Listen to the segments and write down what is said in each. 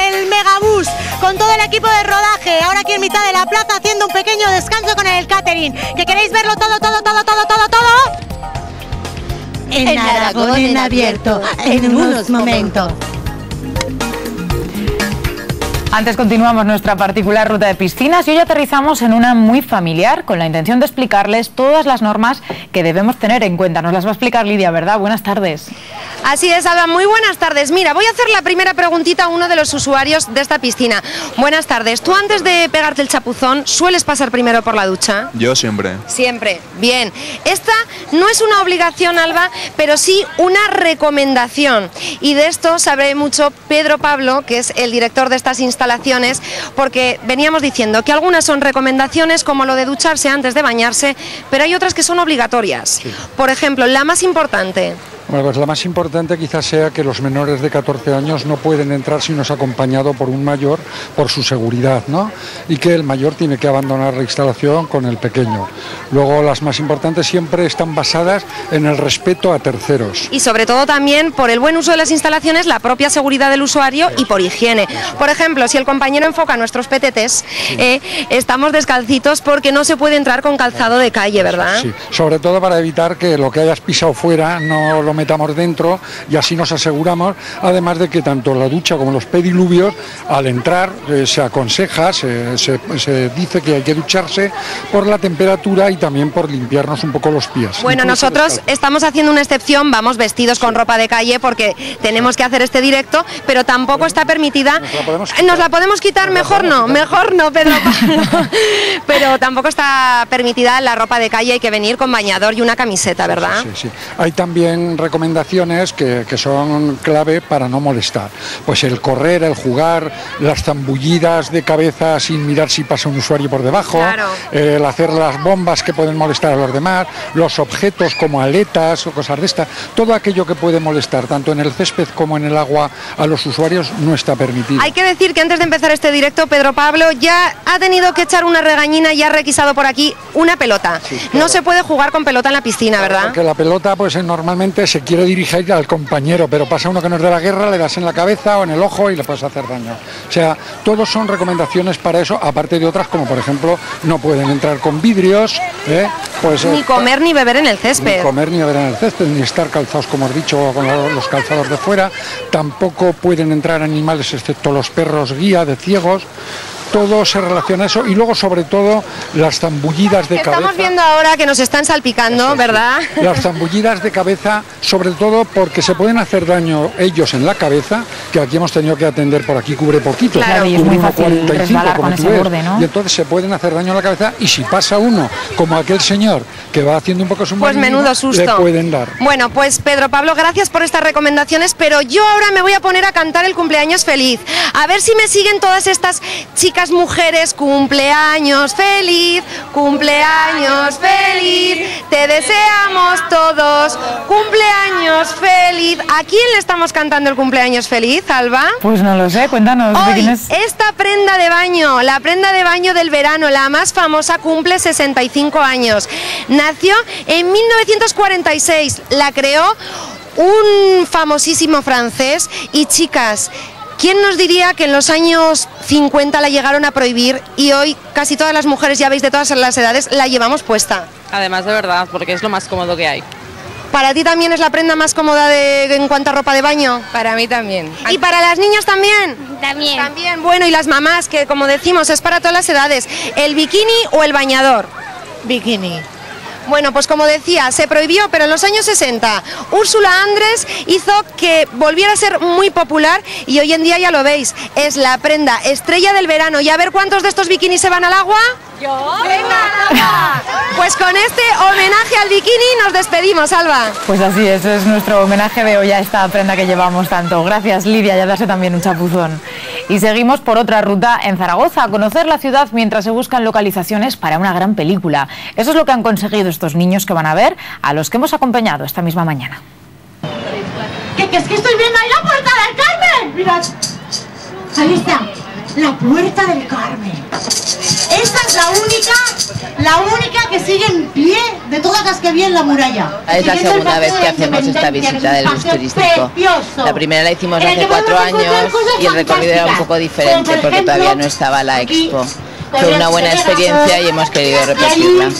el megabús con todo el equipo de rodaje, ahora aquí en mitad de la plaza haciendo un pequeño descanso con el catering. ¿Que queréis verlo todo? En Aragón en abierto, en unos momentos. Antes continuamos nuestra particular ruta de piscinas y hoy aterrizamos en una muy familiar con la intención de explicarles todas las normas que debemos tener en cuenta. Nos las va a explicar Lidia, ¿verdad? Buenas tardes. Así es, Alba, muy buenas tardes. Mira, voy a hacer la primera preguntita a uno de los usuarios de esta piscina. Buenas tardes. ¿Tú antes de pegarte el chapuzón sueles pasar primero por la ducha? Yo siempre. Siempre. Bien. Esta no es una obligación, Alba, pero sí una recomendación. Y de esto sabe mucho Pedro Pablo, que es el director de estas instalaciones, porque veníamos diciendo que algunas son recomendaciones, como lo de ducharse antes de bañarse, pero hay otras que son obligatorias. Sí. Por ejemplo, la más importante. Bueno, pues la más importante quizás sea que los menores de 14 años no pueden entrar si no es acompañado por un mayor por su seguridad, ¿no? Y que el mayor tiene que abandonar la instalación con el pequeño. Luego las más importantes siempre están basadas en el respeto a terceros. Y sobre todo también por el buen uso de las instalaciones, la propia seguridad del usuario y por higiene. Por ejemplo, si el compañero enfoca nuestros petetes, estamos descalcitos porque no se puede entrar con calzado de calle, ¿verdad? Sí, sobre todo para evitar que lo que hayas pisado fuera no lo metamos dentro y así nos aseguramos, además de que tanto la ducha como los pediluvios, al entrar se aconseja, se dice que hay que ducharse por la temperatura y también por limpiarnos un poco los pies. Bueno, nosotros estamos haciendo una excepción, vamos vestidos con ropa de calle porque tenemos que hacer este directo, pero tampoco está permitida. ¿Nos la podemos quitar? Mejor no, Pedro Pablo. Pero tampoco está permitida la ropa de calle, hay que venir con bañador y una camiseta, ¿verdad? Sí. Hay también recomendaciones que son clave para no molestar. Pues el correr, el jugar, las zambullidas de cabeza sin mirar si pasa un usuario por debajo, claro. El hacer las bombas que pueden molestar a los demás, los objetos como aletas o cosas de estas, todo aquello que puede molestar tanto en el césped como en el agua a los usuarios no está permitido. Hay que decir que antes de empezar este directo, Pedro Pablo ya ha tenido que echar una regañina y ha requisado por aquí una pelota. Sí, claro. No se puede jugar con pelota en la piscina, ¿verdad? Porque la pelota pues normalmente se quiere dirigir al compañero, pero pasa uno que no es de la guerra, le das en la cabeza o en el ojo y le puedes hacer daño. O sea, todos son recomendaciones para eso, aparte de otras como por ejemplo no pueden entrar con vidrios, pues, ni comer ni beber en el césped. Ni comer ni beber en el césped, ni estar calzados como has dicho con los calzados de fuera, tampoco pueden entrar animales excepto los perros guía de ciegos. Todo se relaciona a eso y luego sobre todo las zambullidas de cabeza. Estamos viendo ahora que nos están salpicando, eso, ¿verdad? Sí. Las zambullidas de cabeza, sobre todo porque se pueden hacer daño ellos en la cabeza, que aquí hemos tenido que atender por aquí, cubre poquito, claro, y es muy fácil resbalar con ese borde, ¿no? Y entonces se pueden hacer daño en la cabeza y si pasa uno, como aquel señor que va haciendo un poco su pues menudo susto. Le pueden dar. Bueno, pues Pedro Pablo, gracias por estas recomendaciones, pero yo ahora me voy a poner a cantar el cumpleaños feliz. A ver si me siguen todas estas chicas mujeres. Cumpleaños feliz, te deseamos todos, cumpleaños feliz. ¿A quién le estamos cantando el cumpleaños feliz, Alba? Pues no lo sé, cuéntanos. Hoy, ¿de quién es? Esta prenda de baño, la prenda de baño del verano, la más famosa, cumple 65 años. Nació en 1946, la creó un famosísimo francés y chicas, ¿quién nos diría que en los años 50 la llegaron a prohibir y hoy casi todas las mujeres, ya veis, de todas las edades, la llevamos puesta? Además, de verdad, porque es lo más cómodo que hay. ¿Para ti también es la prenda más cómoda en cuanto a ropa de baño? Para mí también. ¿Y para las niñas también? También. Bueno, y las mamás, que como decimos, es para todas las edades. ¿El bikini o el bañador? Bikini. Bueno, pues como decía, se prohibió, pero en los años 60 Úrsula Andrés hizo que volviera a ser muy popular y hoy en día ya lo veis, es la prenda estrella del verano. ¿Y a ver cuántos de estos bikinis se van al agua? ¿Yo? ¡Venga! Pues con este homenaje al bikini nos despedimos, Alba. Pues así es nuestro homenaje de hoy a esta prenda que llevamos tanto. Gracias, Lidia, y a darse también un chapuzón. Y seguimos por otra ruta en Zaragoza, a conocer la ciudad mientras se buscan localizaciones para una gran película. Eso es lo que han conseguido estos niños que van a ver, a los que hemos acompañado esta misma mañana. ¿Qué es que estoy viendo ahí la puerta del Carmen? Mirad, ahí está, la puerta del Carmen. Esta es la única que sigue en pie de todas las que vi en la muralla. Es la segunda vez que hacemos esta visita del bus turístico. La primera la hicimos hace 4 años y el recorrido era un poco diferente porque todavía no estaba la expo. Fue una buena experiencia y hemos querido repetirla.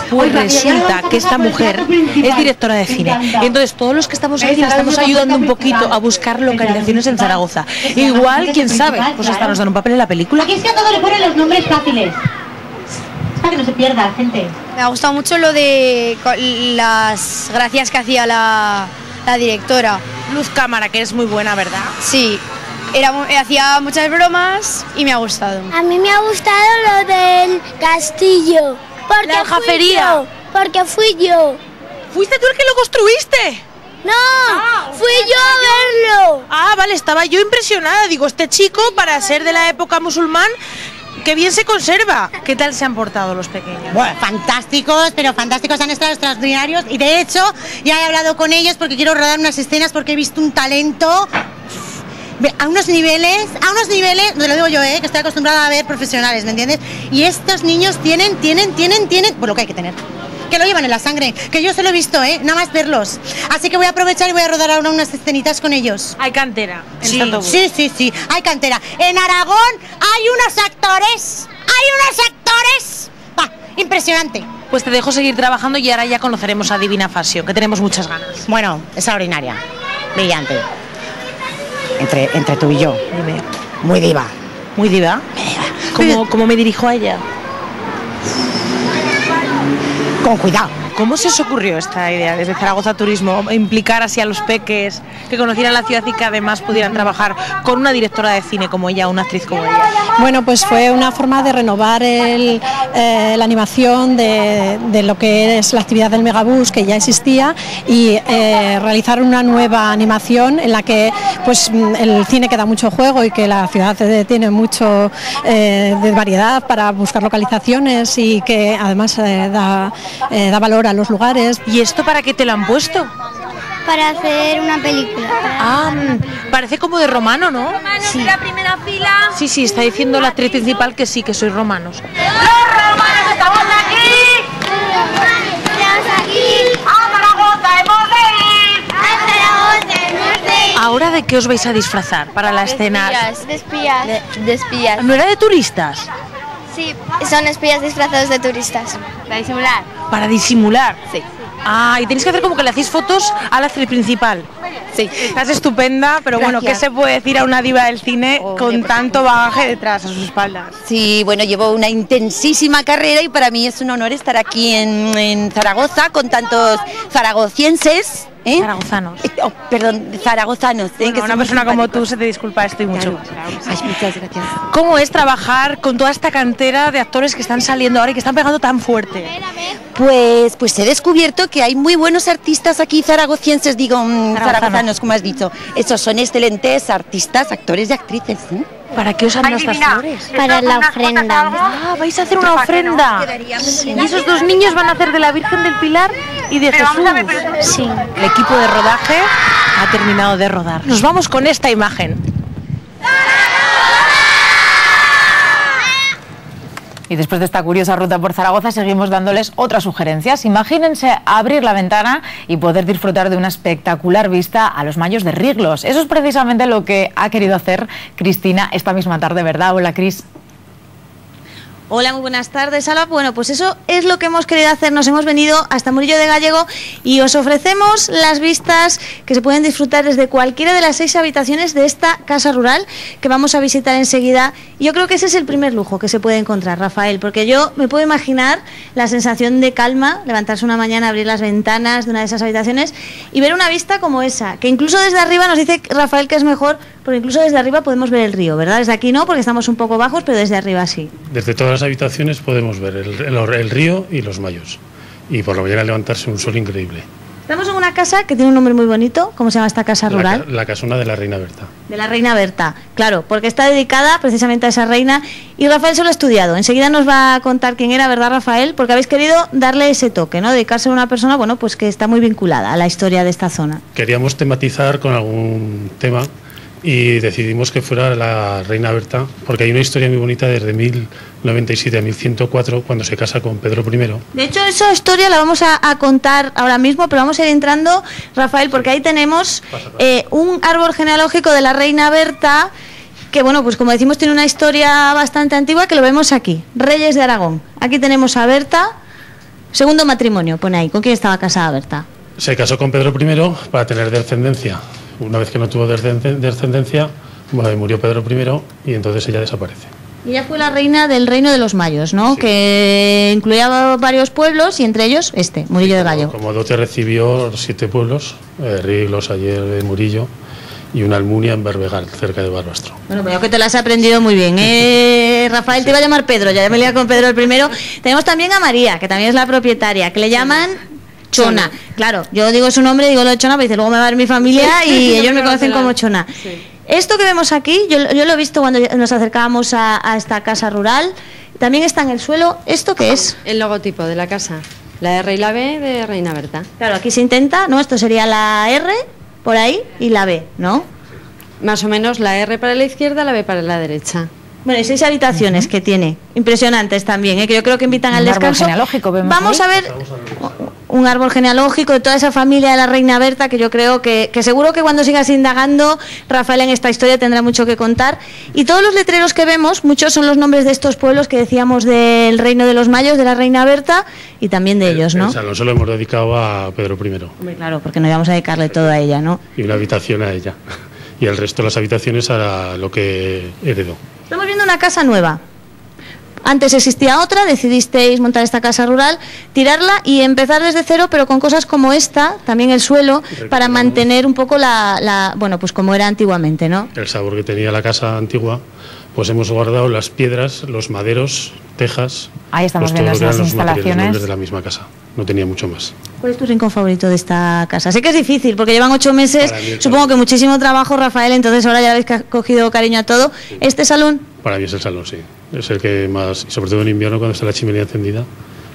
Pues resulta que esta mujer es directora de cine. Entonces todos los que estamos aquí le estamos ayudando un poquito a buscar localizaciones en Zaragoza. Igual, quién sabe, pues hasta nos dan un papel en la película. Aquí es que a todo le ponen los nombres fáciles. Es para que no se pierda la gente. Me ha gustado mucho lo de las gracias que hacía la directora. Luz cámara, que es muy buena, ¿verdad? Sí, hacía muchas bromas y me ha gustado. A mí me ha gustado lo del castillo. Porque la aljafería. Porque fui yo. ¿Fuiste tú el que lo construiste? No, fui yo a verlo. Ah, vale, estaba yo impresionada. Digo, este chico, para ser de la época musulmán, qué bien se conserva. ¿Qué tal se han portado los pequeños? Bueno, fantásticos, pero fantásticos, han estado extraordinarios. Y de hecho, ya he hablado con ellos porque quiero rodar unas escenas porque he visto un talento a unos niveles, te lo digo yo, que estoy acostumbrada a ver profesionales, ¿me entiendes? Y estos niños tienen, pues lo que hay que tener. Que lo llevan en la sangre, que yo se lo he visto, nada más verlos. Así que voy a aprovechar y voy a rodar ahora unas escenitas con ellos. Hay cantera. Sí, hay cantera. En Aragón hay unos actores. Va, impresionante. Pues te dejo seguir trabajando y ahora ya conoceremos a Divina Fashion, que tenemos muchas ganas. Bueno, extraordinaria, brillante. Entre tú y yo. Dime. Muy diva. ¿Muy diva? ¿Cómo me dirijo a ella? Con cuidado. ¿Cómo se os ocurrió esta idea desde Zaragoza Turismo, implicar así a los peques, que conocieran la ciudad y que además pudieran trabajar con una directora de cine como ella, una actriz como ella? Bueno, pues fue una forma de renovar la animación de lo que es la actividad del Megabús, que ya existía, y realizar una nueva animación en la que pues el cine que da mucho juego y que la ciudad tiene mucho de variedad para buscar localizaciones y que además da valor a los lugares. ¿Y esto para qué te lo han puesto? Para hacer una película. Parece como de romano, ¿no? Sí. La primera fila. Sí, está diciendo la actriz principal que sí, que sois romanos. ¡Los romanos estamos aquí! ¡Estamos aquí! ¡A Zaragoza hemos de ir! ¡A Zaragoza hemos de ir! ¿Ahora de qué os vais a disfrazar para la escena? De espías. De espías. ¿No era de turistas? Sí, son espías disfrazados de turistas. Para disimular. ¿Para disimular? Sí. Ah, y tenéis que hacer como que le hacéis fotos a la actriz principal. Sí. Estás estupenda, pero Gracias. bueno, ¿qué se puede decir a una diva del cine con tanto bagaje detrás a sus espaldas? Sí, bueno, llevo una intensísima carrera y para mí es un honor estar aquí en Zaragoza con tantos zaragocienses. Zaragozanos. Perdón, zaragozanos. Bueno, una persona como tú se te disculpa esto y mucho. Claro. Ay, muchas gracias. ¿Cómo es trabajar con toda esta cantera de actores que están saliendo ahora y que están pegando tan fuerte? Pues he descubierto que hay muy buenos artistas aquí zaragocienses, zaragozanos, como has dicho. Esos son excelentes artistas, actores y actrices. ¿Para qué os han dado estas flores? Para la ofrenda. Ah, vais a hacer una ofrenda. Y esos dos niños van a hacer de la Virgen del Pilar y de Jesús. Sí. El equipo de rodaje ha terminado de rodar. Nos vamos con esta imagen. Y después de esta curiosa ruta por Zaragoza seguimos dándoles otras sugerencias. Imagínense abrir la ventana y poder disfrutar de una espectacular vista a los mayos de Riglos. Eso es precisamente lo que ha querido hacer Cristina esta misma tarde, ¿verdad? Hola, Cris. Hola, muy buenas tardes, Alba. Bueno, pues eso es lo que hemos querido hacer. Nos hemos venido hasta Murillo de Gallego y os ofrecemos las vistas que se pueden disfrutar desde cualquiera de las 6 habitaciones de esta casa rural que vamos a visitar enseguida. Y yo creo que ese es el primer lujo que se puede encontrar, Rafael, porque yo me puedo imaginar la sensación de calma, levantarse una mañana, abrir las ventanas de una de esas habitaciones y ver una vista como esa, que incluso desde arriba nos dice Rafael que es mejor, porque incluso desde arriba podemos ver el río, ¿verdad? Desde aquí no, porque estamos un poco bajos, pero desde arriba sí. Desde todas las habitaciones podemos ver el río y los mayos. Y por la mañana levantarse un sol increíble. Estamos en una casa que tiene un nombre muy bonito. ¿Cómo se llama esta casa rural? La casona de la Reina Berta. De la Reina Berta, claro, porque está dedicada precisamente a esa reina. Y Rafael se lo ha estudiado. Enseguida nos va a contar quién era, ¿verdad, Rafael? Porque habéis querido darle ese toque, ¿no? Dedicarse a una persona, bueno, pues que está muy vinculada a la historia de esta zona. Queríamos tematizar con algún tema y decidimos que fuera la Reina Berta, porque hay una historia muy bonita desde 1097 a 1104, cuando se casa con Pedro I. De hecho, esa historia la vamos a contar ahora mismo, pero vamos a ir entrando, Rafael, porque ahí tenemos un árbol genealógico de la Reina Berta, que, bueno, pues como decimos, tiene una historia bastante antigua, que lo vemos aquí, Reyes de Aragón. Aquí tenemos a Berta, segundo matrimonio, pone ahí. ¿Con quién estaba casada Berta? Se casó con Pedro I para tener descendencia. Una vez que no tuvo descendencia, murió Pedro I y entonces ella desaparece. Y ella fue la reina del reino de los mayos, ¿no? Sí. Que incluía varios pueblos y entre ellos Murillo de Gallego. Como dote recibió 7 pueblos, Riglos, Ayer, Murillo y una Almunia en Berbegal, cerca de Barbastro. Bueno, pero que te las has aprendido muy bien, Rafael, te iba a llamar Pedro, ya me lié con Pedro el I. Tenemos también a María, que también es la propietaria, que le llaman Chona. Claro, yo digo su nombre, digo lo de Chona, pero dice, luego me va a ver mi familia y ellos me conocen como Chona. Sí. Esto que vemos aquí, yo lo he visto cuando nos acercábamos a esta casa rural, también está en el suelo. ¿Esto qué es? El logotipo de la casa, la R y la B de Reina Berta. Claro, aquí se intenta, ¿no? Esto sería la R por ahí y la B, ¿no? Más o menos la R para la izquierda, la B para la derecha. Bueno, y 6 habitaciones que tiene, impresionantes también, que yo creo que invitan al descanso. Un árbol genealógico, vamos a ver un árbol genealógico de toda esa familia de la Reina Berta, que yo creo que seguro que cuando sigas indagando, Rafael, en esta historia tendrá mucho que contar. Y todos los letreros que vemos, muchos son los nombres de estos pueblos que decíamos del reino de los mayos, de la Reina Berta, y también de ellos, ¿no? El salón se lo hemos dedicado a Pedro I. Hombre, claro, porque no íbamos a dedicarle todo a ella, ¿no? Y una habitación a ella. Y el resto de las habitaciones a lo que heredó. Estamos viendo una casa nueva. Antes existía otra, decidisteis montar esta casa rural, tirarla y empezar desde cero, pero con cosas como esta, también el suelo, para mantener un poco bueno, pues como era antiguamente, ¿no? El sabor que tenía la casa antigua, pues hemos guardado las piedras, los maderos, tejas. Ahí estamos viendo las instalaciones de la misma casa. No tenía mucho más. ¿Cuál es tu rincón favorito de esta casa? Sé que es difícil, porque llevan 8 meses, supongo que muchísimo trabajo, Rafael, entonces ahora ya habéis cogido cariño a todo. Sí. ¿Este salón? Para mí es el salón, sí. Es el que más, y sobre todo en invierno, cuando está la chimenea encendida,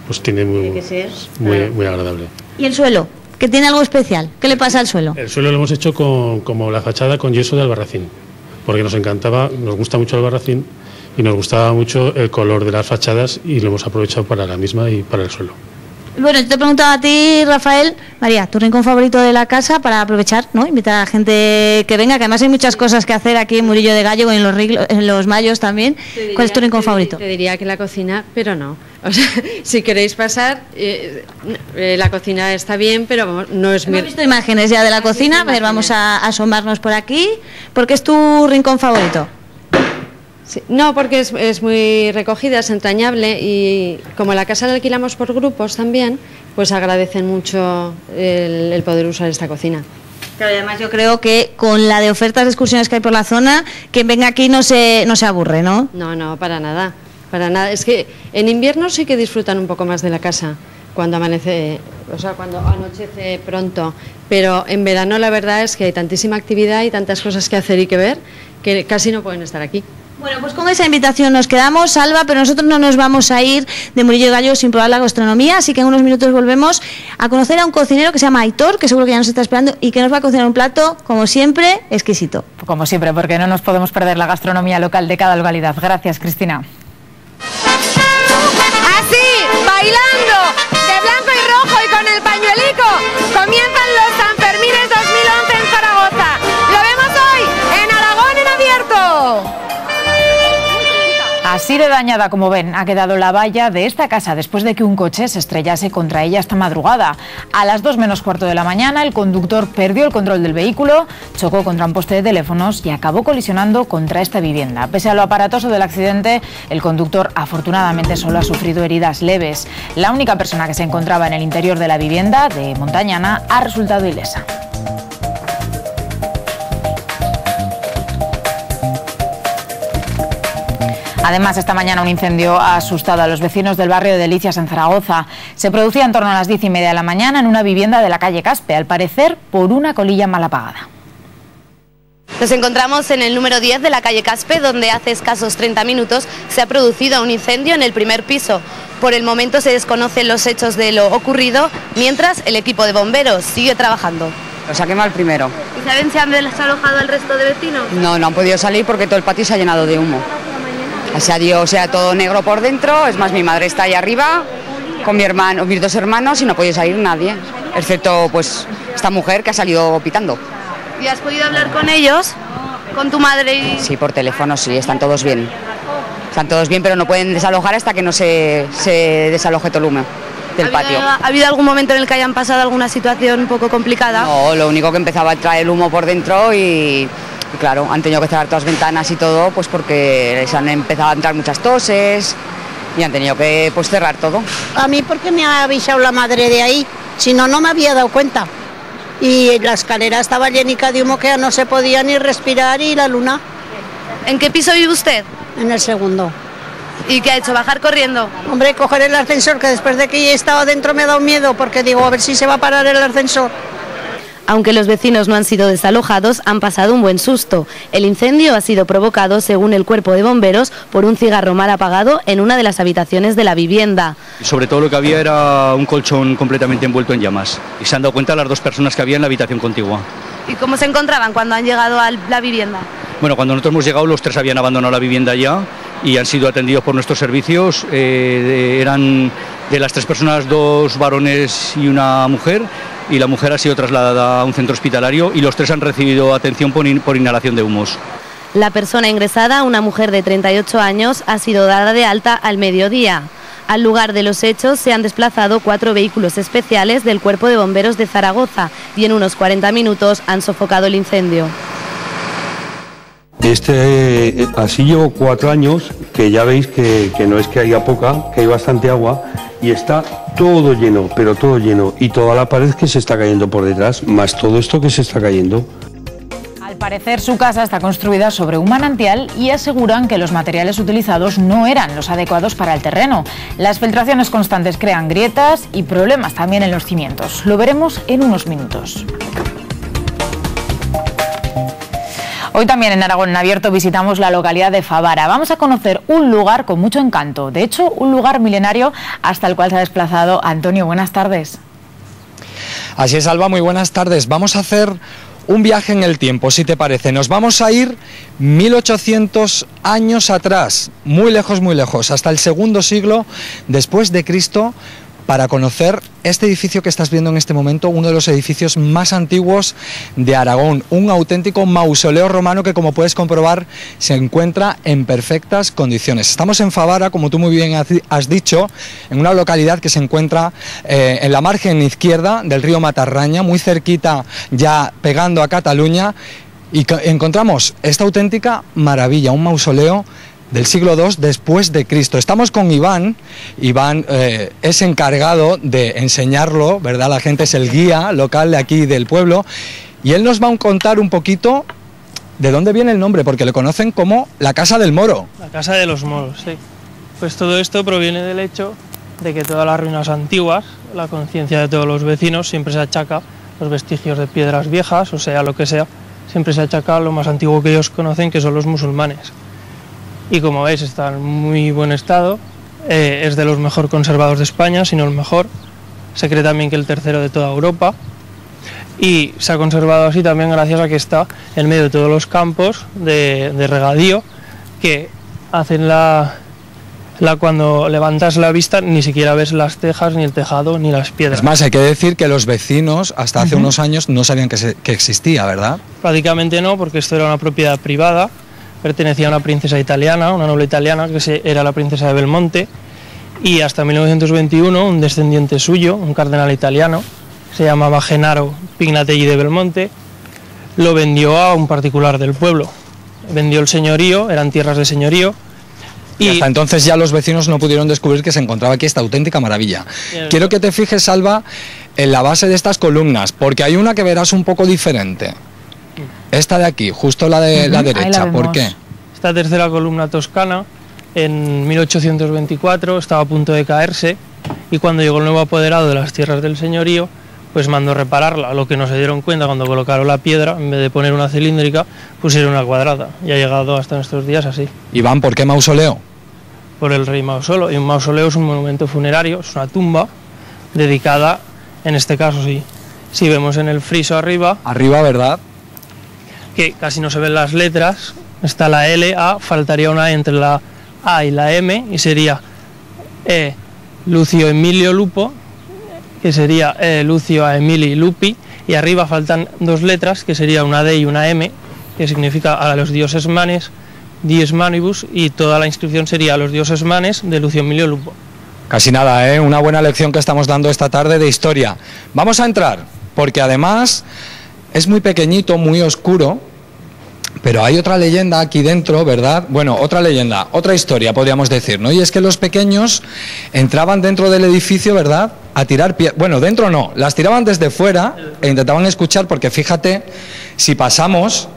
pues tiene muy agradable. ¿Y el suelo? ¿Que tiene algo especial? ¿Qué le pasa al suelo? El suelo lo hemos hecho como la fachada con yeso de albarracín, porque nos encantaba, nos gusta mucho el albarracín y nos gustaba mucho el color de las fachadas y lo hemos aprovechado para la misma y para el suelo. Bueno, yo te preguntaba a ti, Rafael, María, tu rincón favorito de la casa para aprovechar, ¿no? Invitar a la gente que venga, que además hay muchas cosas que hacer aquí en Murillo de Gallego y en los Mayos también. ¿Cuál es tu rincón favorito? Te diría que la cocina, pero no. O sea, si queréis pasar, la cocina está bien, pero no es... Hemos visto imágenes ya de la cocina, a ver, vamos a asomarnos por aquí. ¿Por qué es tu rincón favorito? Sí, no, porque es muy recogida, es entrañable y como la casa la alquilamos por grupos también, pues agradecen mucho el poder usar esta cocina. Claro, y además yo creo que con la de ofertas de excursiones que hay por la zona, quien venga aquí no se aburre, ¿no? No, para nada, para nada. Es que en invierno sí que disfrutan un poco más de la casa, cuando amanece, o sea, cuando anochece pronto, pero en verano la verdad es que hay tantísima actividad y tantas cosas que hacer y que ver, que casi no pueden estar aquí. Bueno, pues con esa invitación nos quedamos, Alba, pero nosotros no nos vamos a ir de Murillo de Gallego sin probar la gastronomía, así que en unos minutos volvemos a conocer a un cocinero que se llama Aitor, que seguro que ya nos está esperando y que nos va a cocinar un plato, como siempre, exquisito. Como siempre, porque no nos podemos perder la gastronomía local de cada localidad. Gracias, Cristina. Así, bailando, de blanco y rojo y con el pañuelico, comienzan los Sanfermines 2011 en Zaragoza. Lo vemos hoy en Aragón en abierto. Así de dañada, como ven, ha quedado la valla de esta casa después de que un coche se estrellase contra ella esta madrugada. A las 2 menos cuarto de la mañana, el conductor perdió el control del vehículo, chocó contra un poste de teléfonos y acabó colisionando contra esta vivienda. Pese a lo aparatoso del accidente, el conductor afortunadamente solo ha sufrido heridas leves. La única persona que se encontraba en el interior de la vivienda de Montañana ha resultado ilesa. Además, esta mañana un incendio ha asustado a los vecinos del barrio de Delicias en Zaragoza. Se producía en torno a las 10:30 de la mañana en una vivienda de la calle Caspe, al parecer por una colilla mal apagada. Nos encontramos en el número 10 de la calle Caspe, donde hace escasos 30 minutos se ha producido un incendio en el primer piso. Por el momento se desconocen los hechos de lo ocurrido, mientras el equipo de bomberos sigue trabajando. Lo saqué mal primero. ¿Y saben si han desalojado al resto de vecinos? No han podido salir porque todo el patio se ha llenado de humo. O sea, todo negro por dentro. Es más, mi madre está ahí arriba con mi hermano, mis dos hermanos, y no ha podido salir nadie, excepto pues esta mujer que ha salido pitando. ¿Y has podido hablar con ellos? ¿Con tu madre? Sí, por teléfono, sí, están todos bien. Están todos bien, pero no pueden desalojar hasta que no se desaloje todo el humo del patio. ¿Ha habido algún momento en el que hayan pasado alguna situación un poco complicada? No, lo único que empezaba a entrar el humo por dentro y claro, han tenido que cerrar todas las ventanas y todo, pues porque les han empezado a entrar muchas toses y han tenido que pues cerrar todo. A mí porque me ha avisado la madre de ahí, si no, no me había dado cuenta. Y la escalera estaba llenica de humo que ya no se podía ni respirar, y la luna. ¿En qué piso vive usted? En el segundo. ¿Y qué ha hecho? ¿Bajar corriendo? Hombre, coger el ascensor, que después de que ya estaba dentro me ha dado miedo, porque digo, a ver si se va a parar el ascensor. Aunque los vecinos no han sido desalojados, han pasado un buen susto. El incendio ha sido provocado, según el cuerpo de bomberos, por un cigarro mal apagado en una de las habitaciones de la vivienda. Sobre todo lo que había era un colchón completamente envuelto en llamas. Y se han dado cuenta las dos personas que había en la habitación contigua. ¿Y cómo se encontraban cuando han llegado a la vivienda? Bueno, cuando nosotros hemos llegado, los tres habían abandonado la vivienda ya y han sido atendidos por nuestros servicios. Eran de las tres personas, dos varones y una mujer, y la mujer ha sido trasladada a un centro hospitalario y los tres han recibido atención por inhalación de humos. La persona ingresada, una mujer de 38 años, ha sido dada de alta al mediodía. Al lugar de los hechos se han desplazado 4 vehículos especiales del Cuerpo de Bomberos de Zaragoza y en unos 40 minutos han sofocado el incendio. Así llevo 4 años, que ya veis que no es que haya poca, que hay bastante agua, y está todo lleno, pero todo lleno, y toda la pared que se está cayendo por detrás, más todo esto que se está cayendo. Al parecer su casa está construida sobre un manantial y aseguran que los materiales utilizados no eran los adecuados para el terreno. Las filtraciones constantes crean grietas y problemas también en los cimientos. Lo veremos en unos minutos. Hoy también en Aragón en Abierto visitamos la localidad de Favara. Vamos a conocer un lugar con mucho encanto, de hecho un lugar milenario hasta el cual se ha desplazado Antonio. Buenas tardes. Así es, Alba, muy buenas tardes. Vamos a hacer un viaje en el tiempo, si te parece. Nos vamos a ir 1800 años atrás, muy lejos, hasta el segundo siglo después de Cristo, para conocer este edificio que estás viendo en este momento, uno de los edificios más antiguos de Aragón, un auténtico mausoleo romano que, como puedes comprobar, se encuentra en perfectas condiciones. Estamos en Favara, como tú muy bien has dicho, en una localidad que se encuentra en la margen izquierda del río Matarraña, muy cerquita, ya pegando a Cataluña, y encontramos esta auténtica maravilla, un mausoleo del siglo II después de Cristo. Estamos con Iván. Iván es encargado de enseñarlo, ¿verdad? La gente, es el guía local de aquí del pueblo, y él nos va a contar un poquito de dónde viene el nombre, porque le conocen como la Casa del Moro. La Casa de los Moros, sí. Pues todo esto proviene del hecho de que todas las ruinas antiguas, la conciencia de todos los vecinos, siempre se achaca los vestigios de piedras viejas, o sea, lo que sea, siempre se achaca lo más antiguo que ellos conocen, que son los musulmanes. Y como veis, está en muy buen estado, es de los mejor conservados de España, si no el mejor. Se cree también que el tercero de toda Europa, y se ha conservado así también gracias a que está en medio de todos los campos de regadío que hacen cuando levantas la vista ni siquiera ves las tejas, ni el tejado, ni las piedras. Es más, hay que decir que los vecinos hasta hace unos años no sabían que existía, ¿verdad? Prácticamente no, porque esto era una propiedad privada. Pertenecía a una princesa italiana, una noble italiana, que era la princesa de Belmonte, y hasta 1921 un descendiente suyo, un cardenal italiano, se llamaba Genaro Pignatelli de Belmonte, lo vendió a un particular del pueblo. Vendió el señorío, eran tierras de señorío. Y hasta entonces ya los vecinos no pudieron descubrir que se encontraba aquí esta auténtica maravilla. Quiero que te fijes, Alba, en la base de estas columnas, porque hay una que verás un poco diferente. Esta de aquí, justo la de la derecha, ¿por qué? Esta tercera columna toscana en 1824, estaba a punto de caerse, y cuando llegó el nuevo apoderado de las tierras del señorío, pues mandó repararla. Lo que no se dieron cuenta cuando colocaron la piedra, en vez de poner una cilíndrica, pusieron una cuadrada, y ha llegado hasta nuestros días así. Iván, ¿por qué mausoleo? Por el rey Mausoleo, y un mausoleo es un monumento funerario, es una tumba dedicada, en este caso sí, si vemos en el friso arriba... Arriba, ¿verdad? Que casi no se ven las letras, está la L, A, faltaría una E entre la A y la M, y sería Lucio Emilio Lupo, que sería Lucio a Emili Lupi, y arriba faltan dos letras, que sería una D y una M, que significa a los dioses manes, dies manibus, y toda la inscripción sería a los dioses manes de Lucio Emilio Lupo. Casi nada, ¿eh? Una buena lección que estamos dando esta tarde de historia. Vamos a entrar, porque además es muy pequeñito, muy oscuro, pero hay otra leyenda aquí dentro, ¿verdad? Bueno, otra leyenda, otra historia podríamos decir, ¿no? Y es que los pequeños entraban dentro del edificio, ¿verdad?, a tirar piedras. Bueno, dentro no, las tiraban desde fuera e intentaban escuchar, porque fíjate, si pasamos...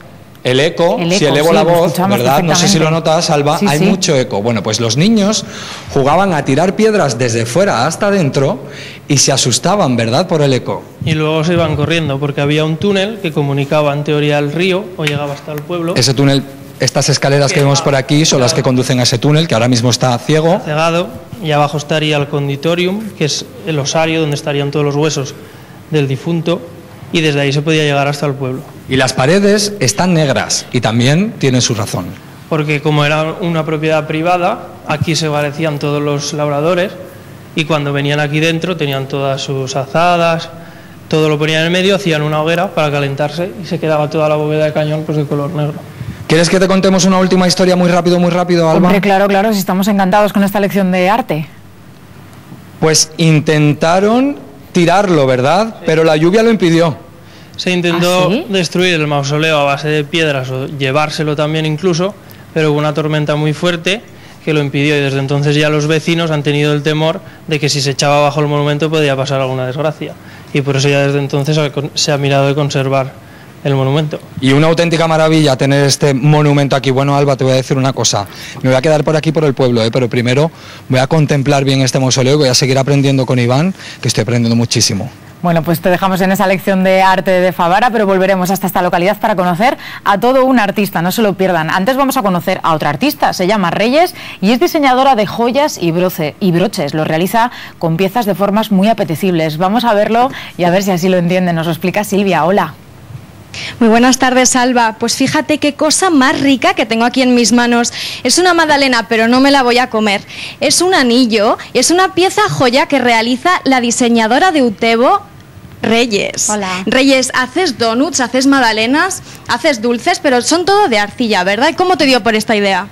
El eco, si elevo la voz, ¿verdad? No sé si lo notas, Alba, hay mucho eco. Bueno, pues los niños jugaban a tirar piedras desde fuera hasta dentro y se asustaban, ¿verdad?, por el eco. Y luego se iban corriendo, porque había un túnel que comunicaba en teoría al río, o llegaba hasta el pueblo. Ese túnel, estas escaleras que vemos por aquí son las que conducen a ese túnel, que ahora mismo está ciego. Está cegado, y abajo estaría el conditorium, que es el osario donde estarían todos los huesos del difunto, y desde ahí se podía llegar hasta el pueblo. Y las paredes están negras, y también tienen su razón. Porque como era una propiedad privada, aquí se guarecían todos los labradores, y cuando venían aquí dentro tenían todas sus azadas, todo lo ponían en el medio, hacían una hoguera para calentarse, y se quedaba toda la bóveda de cañón pues de color negro. ¿Quieres que te contemos una última historia muy rápido, Alba? Hombre, claro, claro, si estamos encantados con esta lección de arte. Pues intentaron tirarlo, ¿verdad? Sí. Pero la lluvia lo impidió. Se intentó destruir el mausoleo a base de piedras, o llevárselo también incluso, pero hubo una tormenta muy fuerte que lo impidió, y desde entonces ya los vecinos han tenido el temor de que si se echaba abajo el monumento podía pasar alguna desgracia, y por eso ya desde entonces se ha mirado de conservar el monumento. Y una auténtica maravilla tener este monumento aquí. Bueno, Alba, te voy a decir una cosa, me voy a quedar por aquí por el pueblo, pero primero voy a contemplar bien este mausoleo y voy a seguir aprendiendo con Iván, que estoy aprendiendo muchísimo. Bueno, pues te dejamos en esa lección de arte de Favara, pero volveremos hasta esta localidad para conocer a todo un artista, no se lo pierdan. Antes vamos a conocer a otra artista, se llama Reyes y es diseñadora de joyas y broches. Lo realiza con piezas de formas muy apetecibles. Vamos a verlo y a ver si así lo entienden. Nos lo explica Silvia. Hola. Muy buenas tardes, Alba. Pues fíjate qué cosa más rica que tengo aquí en mis manos. Es una magdalena, pero no me la voy a comer. Es un anillo y es una pieza joya que realiza la diseñadora de Utebo, Reyes. Hola. Reyes, haces donuts, haces magdalenas, haces dulces, pero son todo de arcilla, ¿verdad? ¿Y cómo te dio por esta idea?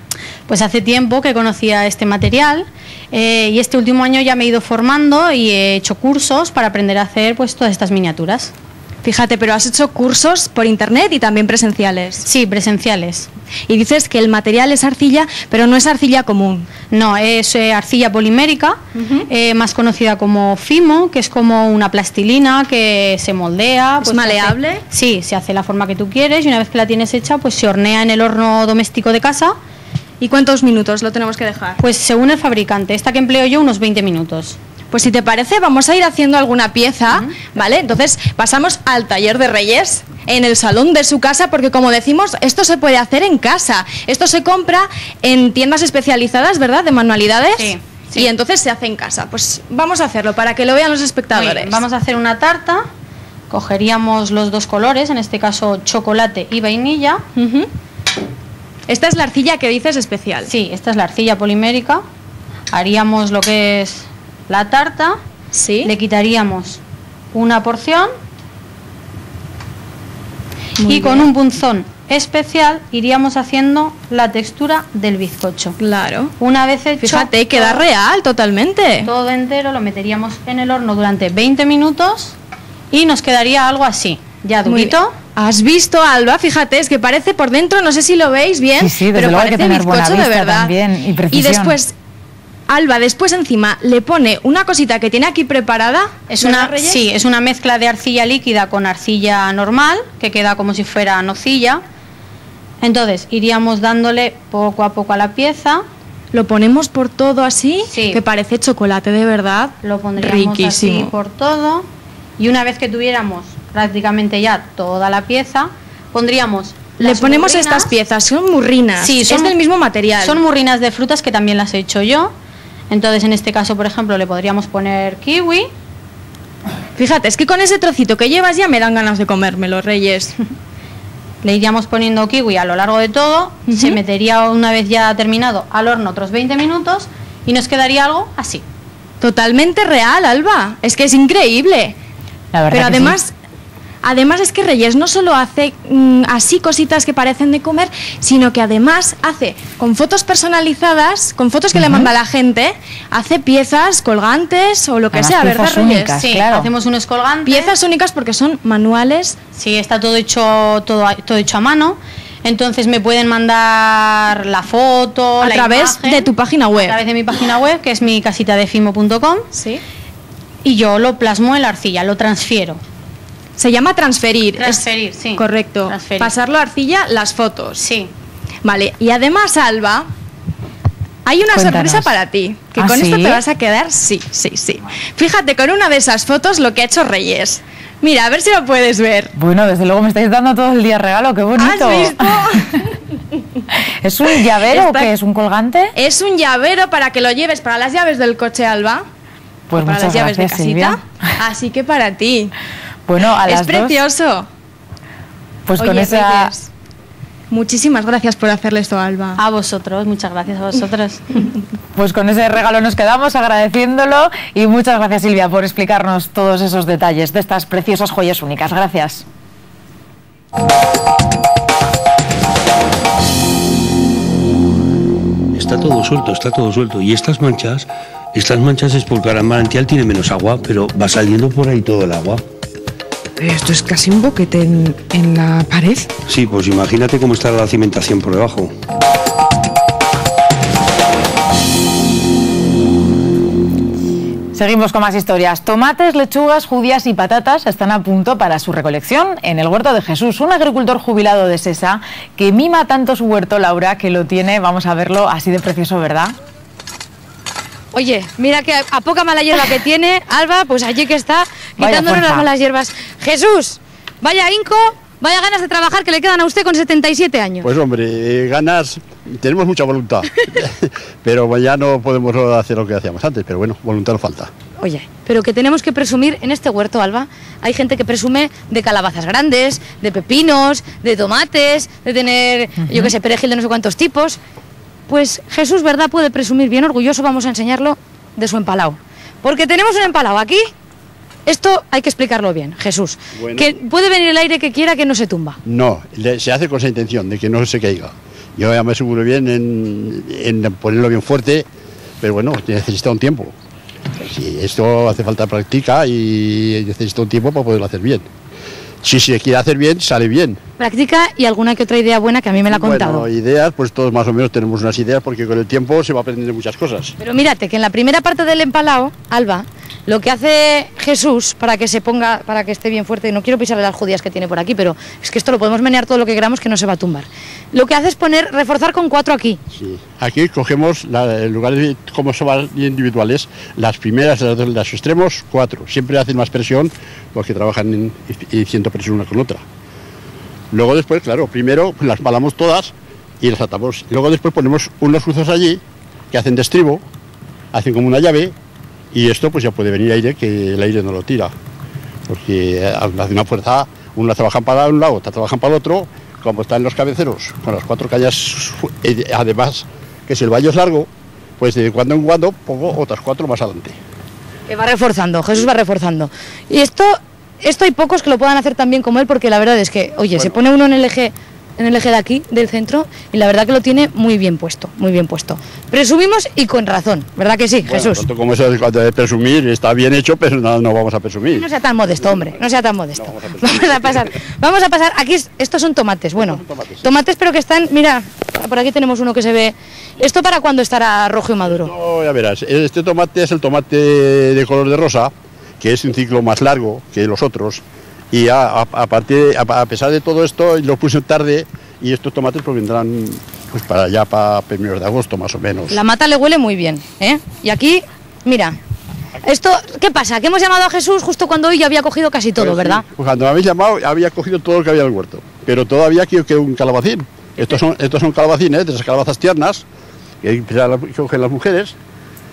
Pues hace tiempo que conocía este material y este último año ya me he ido formando y he hecho cursos para aprender a hacer pues todas estas miniaturas. Fíjate, pero has hecho cursos por internet y también presenciales. Sí, presenciales. Y dices que el material es arcilla, pero no es arcilla común. No, es arcilla polimérica, más conocida como fimo, que es como una plastilina que se moldea. ¿Es maleable? Sí, se hace la forma que tú quieres y una vez que la tienes hecha, pues se hornea en el horno doméstico de casa. ¿Y cuántos minutos lo tenemos que dejar? Pues según el fabricante, esta que empleo yo, unos 20 minutos. Pues si te parece, vamos a ir haciendo alguna pieza, ¿vale? Entonces pasamos al taller de Reyes, en el salón de su casa, porque como decimos, esto se puede hacer en casa. Esto se compra en tiendas especializadas, ¿verdad?, de manualidades. Sí. Y entonces se hace en casa. Pues vamos a hacerlo para que lo vean los espectadores. Bien, vamos a hacer una tarta. Cogeríamos los dos colores, en este caso chocolate y vainilla. Esta es la arcilla que dices especial. Sí, esta es la arcilla polimérica. Haríamos lo que es la tarta, le quitaríamos una porción y con un punzón especial iríamos haciendo la textura del bizcocho. Claro. Una vez hecho, fíjate, queda real totalmente. Todo entero lo meteríamos en el horno durante 20 minutos y nos quedaría algo así, ya durito. ¿Has visto, Alba? Fíjate, es que parece por dentro, no sé si lo veis bien, sí, pero parece bizcocho de verdad. También, y precisión. Y después Alba, después encima le pone una cosita que tiene aquí preparada. Sí, es una mezcla de arcilla líquida con arcilla normal, que queda como si fuera nocilla. Entonces iríamos dándole poco a poco a la pieza. lo ponemos por todo así, que parece chocolate de verdad. Lo pondríamos riquísimo. así por todo. Y una vez que tuviéramos prácticamente ya toda la pieza, pondríamos... Le ponemos estas piezas, son murrinas, sí, es del mismo material. Son murrinas de frutas que también las he hecho yo. Entonces en este caso, por ejemplo, le podríamos poner kiwi. Fíjate, es que con ese trocito que llevas ya me dan ganas de comérmelo, Reyes. Le iríamos poniendo kiwi a lo largo de todo, se metería una vez ya terminado al horno otros 20 minutos y nos quedaría algo así. Totalmente real, Alba, es que es increíble. La verdad. Pero que además... sí. Además es que Reyes no solo hace así cositas que parecen de comer, sino que además hace con fotos personalizadas, con fotos que le manda la gente, hace piezas, colgantes o lo que sea, ¿verdad, Reyes? Únicas, sí, claro. hacemos unos colgantes. Piezas únicas porque son manuales. Sí, está todo hecho a mano. Entonces me pueden mandar la foto, a través de tu página web. A través de mi página web, que es mi casitadefimo.com. Sí. Y yo lo plasmo en la arcilla, lo transfiero. Se llama transferir. Transferir, sí. Correcto. Transferir. Pasarlo a arcilla, las fotos. Sí. Vale, y además, Alba, hay una sorpresa para ti, que con esto te vas a quedar, sí. Fíjate con una de esas fotos lo que ha hecho Reyes. Mira, a ver si lo puedes ver. Bueno, desde luego me estáis dando todo el día regalo, qué bonito. ¿Has visto? ¿Es un llavero o qué? ¿Es un colgante? Es un llavero para que lo lleves para las llaves del coche, Alba. Pues para muchas las llaves gracias, de casita. Silvia. Así que para ti. Bueno, a las es precioso. Dos, pues Oye, con esa... Reyes, muchísimas gracias por hacerle esto a Alba. A vosotros, muchas gracias a vosotros. Pues con ese regalo nos quedamos agradeciéndolo y muchas gracias, Silvia, por explicarnos todos esos detalles de estas preciosas joyas únicas. Gracias. Está todo suelto. Y estas manchas es porque ahora el manantial tiene menos agua, pero va saliendo por ahí todo el agua. Esto es casi un boquete en la pared. Sí, pues imagínate cómo está la cimentación por debajo. Seguimos con más historias. Tomates, lechugas, judías y patatas están a punto para su recolección en el huerto de Jesús, un agricultor jubilado de Sesa que mima tanto su huerto, Laura, que lo tiene, vamos a verlo, así de precioso, ¿verdad? Oye, mira que a poca mala hierba que tiene, Alba, pues allí que está quitándonos las malas hierbas. Jesús, vaya hinco, vaya ganas de trabajar que le quedan a usted con 77 años. Pues hombre, ganas, tenemos mucha voluntad, pero ya no podemos hacer lo que hacíamos antes, pero bueno, voluntad no falta. Oye, pero que tenemos que presumir en este huerto, Alba. Hay gente que presume de calabazas grandes, de pepinos, de tomates, de tener, yo qué sé, perejil de no sé cuántos tipos. Pues Jesús, ¿verdad? Puede presumir bien orgulloso, vamos a enseñarlo, de su empalao. Porque tenemos un empalao aquí. Esto hay que explicarlo bien, Jesús. Bueno. Que puede venir el aire que quiera, que no se tumba. No, se hace con esa intención, de que no se caiga. Yo ya me aseguro bien en ponerlo bien fuerte, pero bueno, necesita un tiempo. Sí, esto hace falta práctica y necesita un tiempo para poderlo hacer bien. Si se quiere hacer bien, sale bien. Práctica y alguna que otra idea buena que a mí me la ha contado. Bueno, ideas, pues todos más o menos tenemos unas ideas porque con el tiempo se va aprendiendo muchas cosas. Pero mírate que en la primera parte del empalao, Alba, lo que hace Jesús para que se ponga, para que esté bien fuerte, no quiero pisarle las judías que tiene por aquí, pero es que esto lo podemos menear todo lo que queramos que no se va a tumbar. Lo que hace es reforzar con 4 aquí. Sí, aquí cogemos, en lugar de como se van individuales, las primeras, los extremos, 4. Siempre hacen más presión los que trabajan y siento presión una con otra. Luego después, claro, primero las palamos todas y las atamos. Luego después ponemos unos cruzos allí que hacen de estribo, hacen como una llave. Y esto pues ya puede venir aire, que el aire no lo tira, porque hace una fuerza, unas trabajan para un lado, otras trabajan para el otro, como están los cabeceros, con las 4 cañas, además que si el vallo es largo, pues de cuando en cuando pongo otras 4 más adelante. Que va reforzando, Jesús va reforzando. Y esto hay pocos que lo puedan hacer tan bien como él, porque la verdad es que, oye, bueno, se pone uno en el eje de aquí, del centro, y la verdad que lo tiene muy bien puesto, muy bien puesto. Presumimos y con razón, ¿verdad que sí, bueno, Jesús? Tanto como eso de presumir, está bien hecho, pero no vamos a presumir. No sea tan modesto, hombre, no sea tan modesto. Vamos a pasar, aquí estos son tomates, bueno, tomates pero que están, mira, por aquí tenemos uno que se ve, ¿esto para cuándo estará rojo y maduro? No, ya verás, este tomate es el tomate de color de rosa, que es un ciclo más largo que los otros. Y a pesar de todo esto, lo puse tarde y estos tomates pues vendrán Pues para allá, para primeros de agosto más o menos. La mata le huele muy bien, ¿eh? Y aquí, mira, esto, ¿qué pasa? Que hemos llamado a Jesús justo cuando hoy ya había cogido casi todo, Pues sí, ¿verdad? pues cuando me habéis llamado había cogido todo lo que había en el huerto, pero todavía quedó un calabacín. Estos son calabacines, de esas calabazas tiernas, que cogen las mujeres,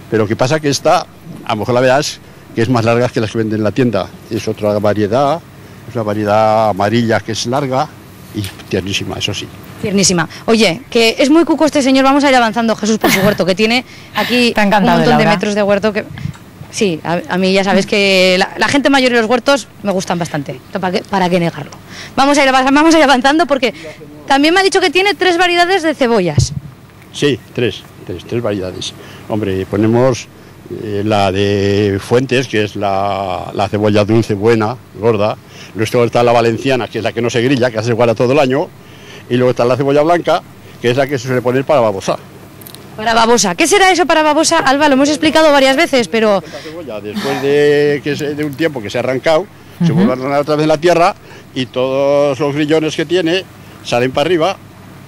pero que pasa que esta, a lo mejor la verás, que es más larga que las que venden en la tienda. Es otra variedad, es una variedad amarilla que es larga y tiernísima, eso sí. Tiernísima. Oye, que es muy cuco este señor, vamos a ir avanzando, Jesús, por su huerto, que tiene aquí un montón de metros de huerto que... Sí, a mí ya sabes que la gente mayor y los huertos me gustan bastante, ¿para qué negarlo? Vamos a ir avanzando porque también me ha dicho que tiene 3 variedades de cebollas. Sí, tres variedades. Hombre, ponemos la de Fuentes, que es la cebolla dulce, buena, gorda. Luego está la valenciana, que es la que no se grilla, que se guarda todo el año. Y luego está la cebolla blanca, que es la que se suele poner para babosa. Para babosa. ¿Qué será eso para babosa, Alba? Lo hemos explicado varias veces, pero... Después de un tiempo que se ha arrancado, se vuelve a arrancar otra vez en la tierra y todos los grillones que tiene salen para arriba.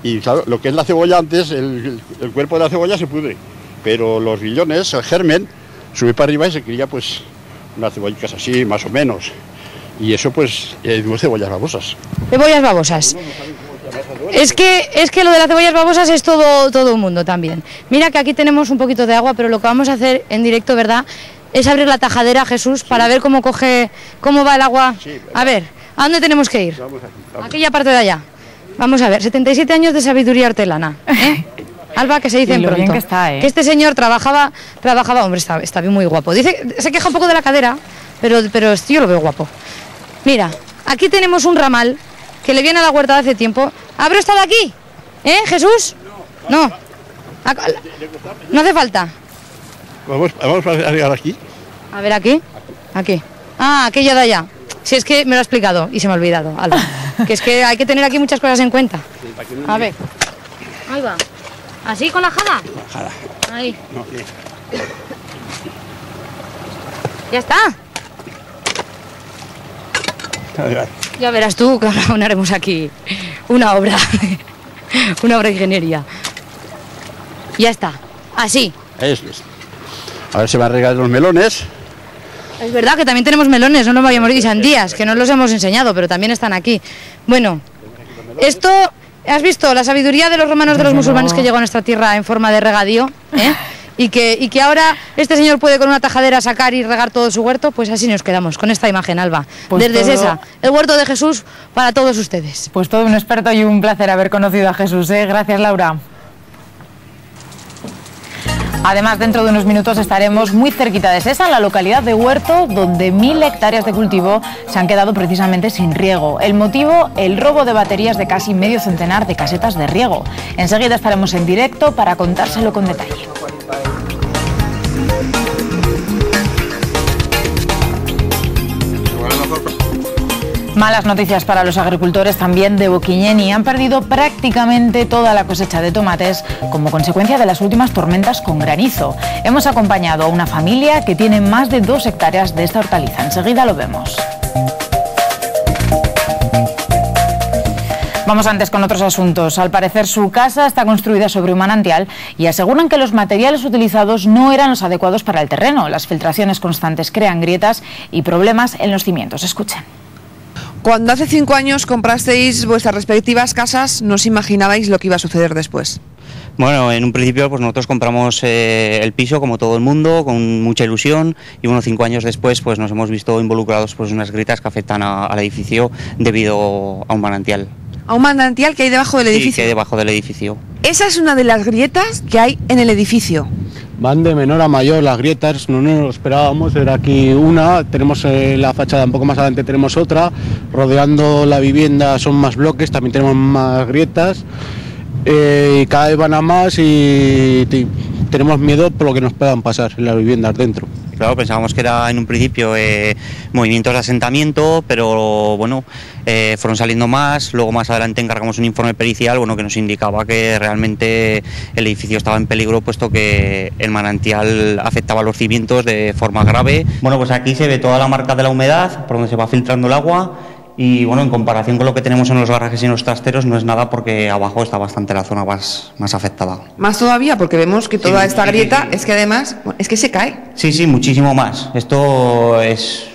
Y claro, lo que es la cebolla antes, el cuerpo de la cebolla se pudre, pero los grillones, el germen, sube para arriba y se cría pues unas cebollicas así, más o menos. Y eso pues, cebollas babosas. Cebollas babosas. Es que lo de las cebollas babosas es todo un mundo también. Mira que aquí tenemos un poquito de agua, pero lo que vamos a hacer en directo, ¿verdad?, es abrir la tajadera, Jesús, para ver cómo va el agua. A ver, ¿a dónde tenemos que ir? Vamos aquí. Aquella parte de allá. Vamos a ver, 77 años de sabiduría hortelana, ¿eh? Alba, que se dice en pronto. Bien que está, ¿eh? Que este señor trabajaba, hombre, está bien, muy guapo. Dice, se queja un poco de la cadera, pero yo lo veo guapo. Mira, aquí tenemos un ramal que le viene a la huerta de hace tiempo. ¿Habrá estado aquí? ¿Eh, Jesús? No. No hace falta. Vamos a llegar aquí. A ver, aquí. Aquí. Ah, aquella de allá. Si es que me lo ha explicado y se me ha olvidado, Alba. Que es que hay que tener aquí muchas cosas en cuenta. A ver. Ahí va. ¿Así con la jala? La jala. Ahí. No, aquí. Ya está. Ya verás tú que ahora haremos aquí una obra de ingeniería. Ya está. Así. Eso es. A ver si va a regar los melones. Es verdad que también tenemos melones, no nos vayamos, y sandías, que no los hemos enseñado, pero también están aquí. Bueno, esto, ¿has visto la sabiduría de los romanos, de los musulmanes, que llegó a nuestra tierra en forma de regadío? ¿Eh? Y que ahora este señor puede con una tajadera sacar y regar todo su huerto. Pues así nos quedamos, con esta imagen, Alba. Pues desde Sesa, el huerto de Jesús para todos ustedes. Pues todo un experto y un placer haber conocido a Jesús, ¿eh? Gracias, Laura. Además, dentro de unos minutos estaremos muy cerquita de Sesa, en la localidad de Huerto, donde 1000 hectáreas de cultivo se han quedado precisamente sin riego. El motivo, el robo de baterías de casi medio centenar de casetas de riego. Enseguida estaremos en directo para contárselo con detalle. Malas noticias para los agricultores también de Boquiñeni. Han perdido prácticamente toda la cosecha de tomates como consecuencia de las últimas tormentas con granizo. Hemos acompañado a una familia que tiene más de 2 hectáreas de esta hortaliza. Enseguida lo vemos. Vamos antes con otros asuntos. Al parecer su casa está construida sobre un manantial y aseguran que los materiales utilizados no eran los adecuados para el terreno. Las filtraciones constantes crean grietas y problemas en los cimientos. Escuchen. Cuando hace 5 años comprasteis vuestras respectivas casas, ¿no os imaginabais lo que iba a suceder después? Bueno, en un principio pues nosotros compramos el piso como todo el mundo, con mucha ilusión, y bueno, 5 años después pues nos hemos visto involucrados pues unas grietas que afectan al edificio debido a un manantial. ¿A un manantial que hay debajo del edificio? Sí, que hay debajo del edificio. Esa es una de las grietas que hay en el edificio. Van de menor a mayor las grietas, no nos lo esperábamos, era aquí una, tenemos la fachada un poco más adelante, tenemos otra, rodeando la vivienda son más bloques, también tenemos más grietas, y cada vez van a más y tenemos miedo por lo que nos puedan pasar en las viviendas dentro. Claro, pensábamos que era en un principio movimientos de asentamiento, pero bueno, fueron saliendo más. Luego más adelante encargamos un informe pericial, bueno, que nos indicaba que realmente el edificio estaba en peligro, puesto que el manantial afectaba a los cimientos de forma grave. Bueno, pues aquí se ve toda la marca de la humedad, por donde se va filtrando el agua, y bueno, en comparación con lo que tenemos en los garajes y en los trasteros no es nada porque abajo está bastante la zona más afectada. Más todavía porque vemos que toda esta grieta es que además es que se cae. Sí, muchísimo más. Esto es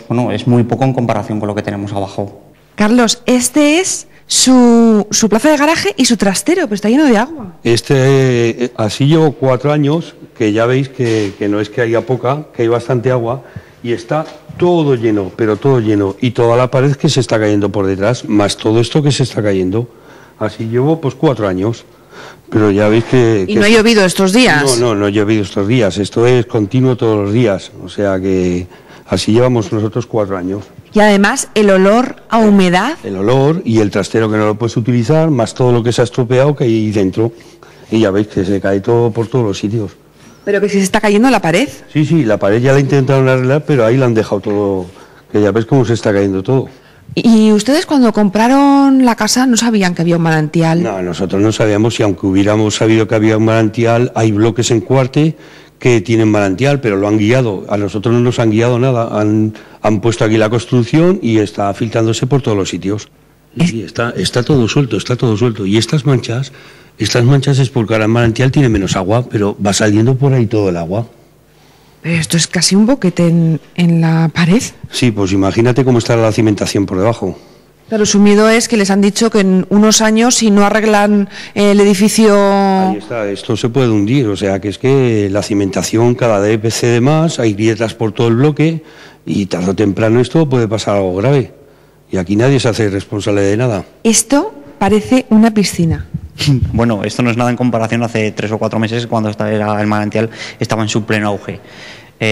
muy poco en comparación con lo que tenemos abajo. Carlos, este es su plaza de garaje y su trastero, pero está lleno de agua. Así llevo 4 años, que ya veis que no es que haya poca, que hay bastante agua, y está todo lleno, pero todo lleno, y toda la pared que se está cayendo por detrás, más todo esto que se está cayendo. Así llevo pues 4 años, pero ya veis que... ¿Y no ha llovido estos días? No ha llovido estos días, esto es continuo todos los días, o sea que así llevamos nosotros 4 años. Y además el olor a humedad. El olor y el trastero que no lo puedes utilizar, más todo lo que se ha estropeado que hay dentro, y ya veis que se cae todo por todos los sitios. Pero que se está cayendo la pared. Sí, la pared ya la intentaron arreglar, pero ahí la han dejado todo, que ya ves cómo se está cayendo todo. ¿Y ustedes cuando compraron la casa no sabían que había un manantial? No, nosotros no sabíamos, y aunque hubiéramos sabido que había un manantial, hay bloques en Cuarte que tienen manantial, pero lo han guiado. A nosotros no nos han guiado nada, han puesto aquí la construcción y está filtrándose por todos los sitios. Y está todo suelto, y estas manchas es porque ahora el manantial tiene menos agua, pero va saliendo por ahí todo el agua. Pero esto es casi un boquete en la pared. Sí, pues imagínate cómo está la cimentación por debajo. Claro, su miedo es que les han dicho que en unos años, si no arreglan el edificio... Ahí está, esto se puede hundir, o sea que es que la cimentación cada vez cede más, hay grietas por todo el bloque, y tarde o temprano esto puede pasar algo grave. Y aquí nadie se hace responsable de nada. Esto parece una piscina. Bueno, esto no es nada en comparación hace 3 o 4 meses cuando el manantial estaba en su pleno auge.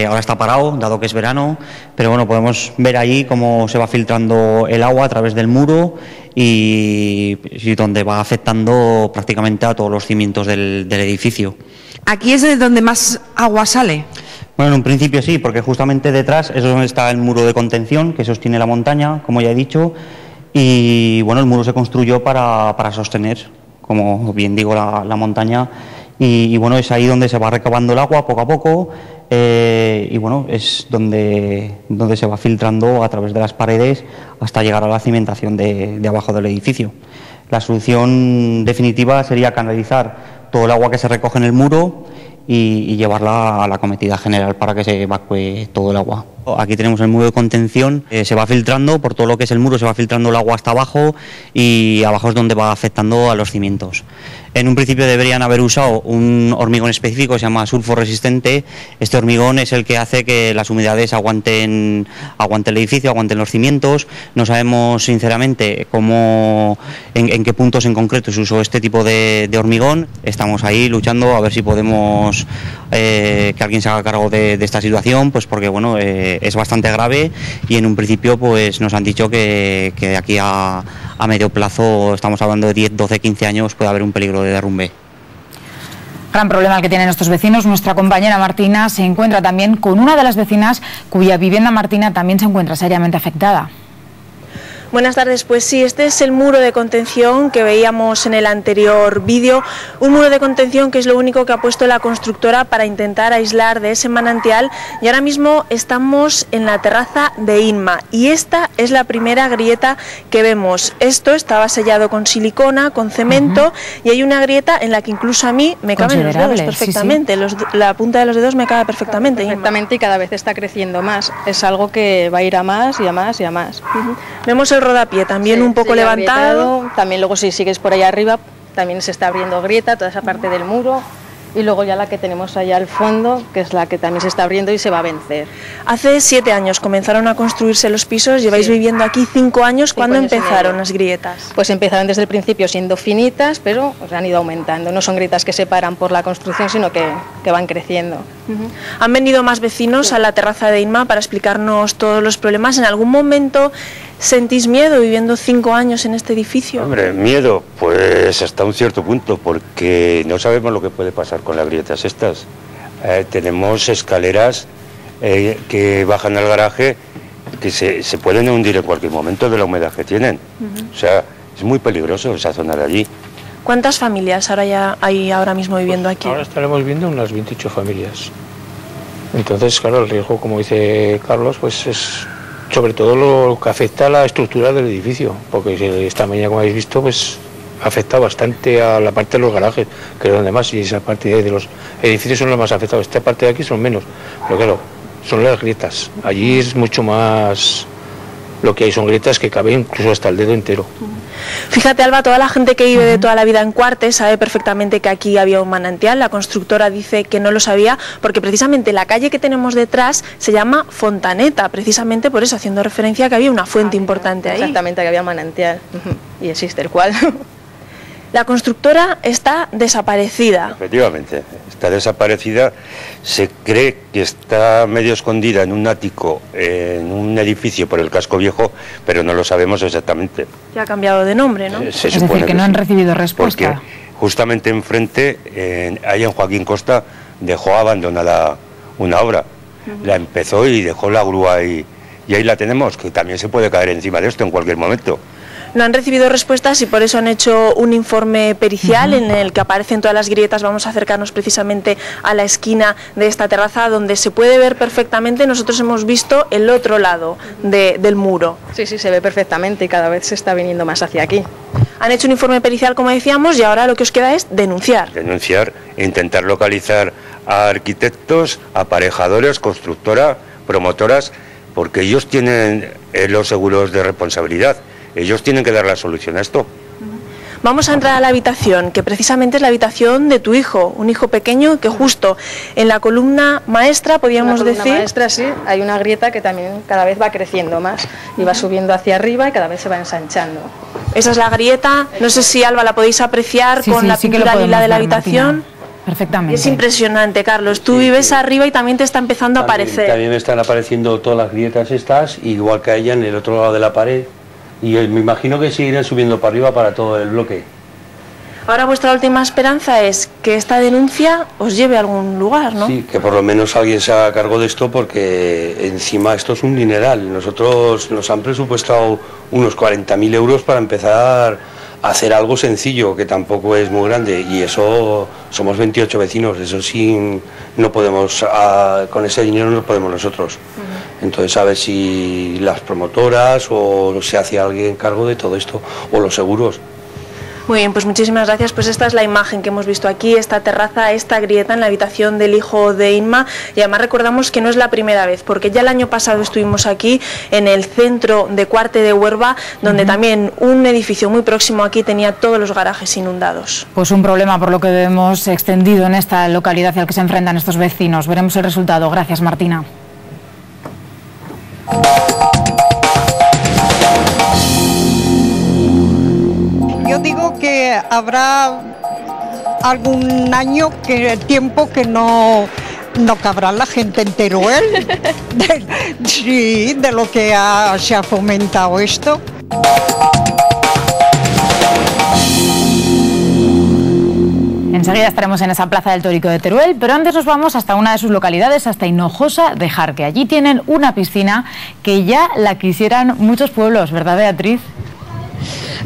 Ahora está parado, dado que es verano, pero bueno, podemos ver ahí cómo se va filtrando el agua a través del muro y donde va afectando prácticamente a todos los cimientos del edificio. ¿Aquí es de donde más agua sale? Bueno, en un principio sí, porque justamente detrás es donde está el muro de contención que sostiene la montaña, como ya he dicho, y bueno, el muro se construyó para sostener, como bien digo, la montaña, y bueno, es ahí donde se va recabando el agua poco a poco, y bueno, es donde se va filtrando a través de las paredes hasta llegar a la cimentación de abajo del edificio. La solución definitiva sería canalizar todo el agua que se recoge en el muro y llevarla a la cometida general para que se evacúe todo el agua. Aquí tenemos el muro de contención, se va filtrando, por todo lo que es el muro se va filtrando el agua hasta abajo y abajo es donde va afectando a los cimientos. En un principio deberían haber usado un hormigón específico, se llama sulfo resistente. Este hormigón es el que hace que las humedades aguanten el edificio, aguanten los cimientos. No sabemos sinceramente en qué puntos en concreto se usó este tipo de hormigón. Estamos ahí luchando a ver si podemos que alguien se haga cargo de esta situación, pues porque bueno, es bastante grave y en un principio pues nos han dicho que de aquí a medio plazo, estamos hablando de 10, 12, 15 años, puede haber un peligro de derrumbe. Gran problema el que tienen nuestros vecinos. Nuestra compañera Martina se encuentra también con una de las vecinas cuya vivienda, Martina, también se encuentra seriamente afectada. Buenas tardes, pues sí, este es el muro de contención que veíamos en el anterior vídeo, un muro de contención que es lo único que ha puesto la constructora para intentar aislar de ese manantial, y ahora mismo estamos en la terraza de Inma y esta es la primera grieta que vemos. Esto estaba sellado con silicona, con cemento, y hay una grieta en la que incluso a mí me caben los dedos perfectamente, sí, sí. La punta de los dedos me cabe perfectamente. Perfectamente, y cada vez está creciendo más, es algo que va a ir a más y a más y a más. Vemos el rodapié también un poco levantado. También luego si sigues por ahí arriba también se está abriendo grieta, toda esa parte del muro, y luego ya la que tenemos allá al fondo, que es la que también se está abriendo y se va a vencer. Hace 7 años comenzaron a construirse los pisos, lleváis viviendo aquí 5 años. ¿Cuándo empezaron las grietas? Pues empezaron desde el principio siendo finitas, pero han ido aumentando. No son grietas que se paran por la construcción, sino que van creciendo. Han venido más vecinos a la terraza de Inma para explicarnos todos los problemas. ¿En algún momento sentís miedo viviendo 5 años en este edificio? Hombre, miedo, pues hasta un cierto punto, porque no sabemos lo que puede pasar con las grietas estas. Tenemos escaleras que bajan al garaje que se pueden hundir en cualquier momento de la humedad que tienen. O sea, es muy peligroso esa zona de allí. ¿Cuántas familias hay ahora mismo viviendo aquí? Ahora estaremos viendo unas 28 familias. Entonces, claro, el riesgo, como dice Carlos, pues es sobre todo lo que afecta a la estructura del edificio, porque esta mañana, como habéis visto, pues afecta bastante a la parte de los garajes, que es donde más, y esa parte de los edificios son los más afectados. Esta parte de aquí son menos, pero claro, son las grietas. Allí es mucho más, lo que hay son grietas que caben incluso hasta el dedo entero. Fíjate, Alba, toda la gente que vive de toda la vida en Cuarte sabe perfectamente que aquí había un manantial. La constructora dice que no lo sabía porque precisamente la calle que tenemos detrás se llama Fontaneta, precisamente por eso, haciendo referencia a que había una fuente importante ahí. Exactamente, que había un manantial y existe el cual. La constructora está desaparecida. Efectivamente, está desaparecida. Se cree que está medio escondida en un ático, en un edificio por el casco viejo, pero no lo sabemos exactamente. Ya ha cambiado de nombre, ¿no? Es decir, que no han recibido respuesta. Porque justamente enfrente, ahí en Joaquín Costa, dejó abandonada una obra. La empezó y dejó la grúa y ahí la tenemos, que también se puede caer encima de esto en cualquier momento. No han recibido respuestas y por eso han hecho un informe pericial en el que aparecen todas las grietas. Vamos a acercarnos precisamente a la esquina de esta terraza donde se puede ver perfectamente. Nosotros hemos visto el otro lado del muro. Sí, se ve perfectamente y cada vez se está viniendo más hacia aquí. Han hecho un informe pericial, como decíamos, y ahora lo que os queda es denunciar. Denunciar e intentar localizar a arquitectos, aparejadores, constructoras, promotoras, porque ellos tienen los seguros de responsabilidad. Ellos tienen que dar la solución a esto. Vamos a entrar a la habitación, que precisamente es la habitación de tu hijo, un hijo pequeño que justo en la columna maestra, podríamos decir... En la columna maestra, sí, hay una grieta que también cada vez va creciendo más y va subiendo hacia arriba y cada vez se va ensanchando. Esa es la grieta, no sé si, Alba, la podéis apreciar con la pintura lila de la habitación. Martina. Perfectamente. Es impresionante, Carlos. Tú vives arriba y también te está empezando a aparecer. También me están apareciendo todas las grietas estas, igual que a ella en el otro lado de la pared. Y me imagino que seguirán subiendo para arriba para todo el bloque. Ahora vuestra última esperanza es que esta denuncia os lleve a algún lugar, ¿no? Sí, que por lo menos alguien se haga cargo de esto, porque encima esto es un dineral. Nosotros nos han presupuestado unos 40.000 euros para empezar a hacer algo sencillo, que tampoco es muy grande, y eso somos 28 vecinos, eso sí no podemos, con ese dinero no podemos nosotros. Entonces a ver si las promotoras o se hace alguien cargo de todo esto, o los seguros. Muy bien, pues muchísimas gracias. Pues esta es la imagen que hemos visto aquí, esta terraza, esta grieta en la habitación del hijo de Inma, y además recordamos que no es la primera vez, porque ya el año pasado estuvimos aquí en el centro de Cuarte de Huerva, donde también un edificio muy próximo aquí tenía todos los garajes inundados. Pues un problema, por lo que vemos, extendido en esta localidad al que se enfrentan estos vecinos. Veremos el resultado. Gracias, Martina. Yo digo que habrá algún año, tiempo que no cabrá la gente en Teruel, de lo que se ha fomentado esto. Enseguida estaremos en esa plaza del Tórico de Teruel, pero antes nos vamos hasta una de sus localidades, hasta Hinojosa de Jarque. Allí tienen una piscina que ya la quisieran muchos pueblos, ¿verdad, Beatriz?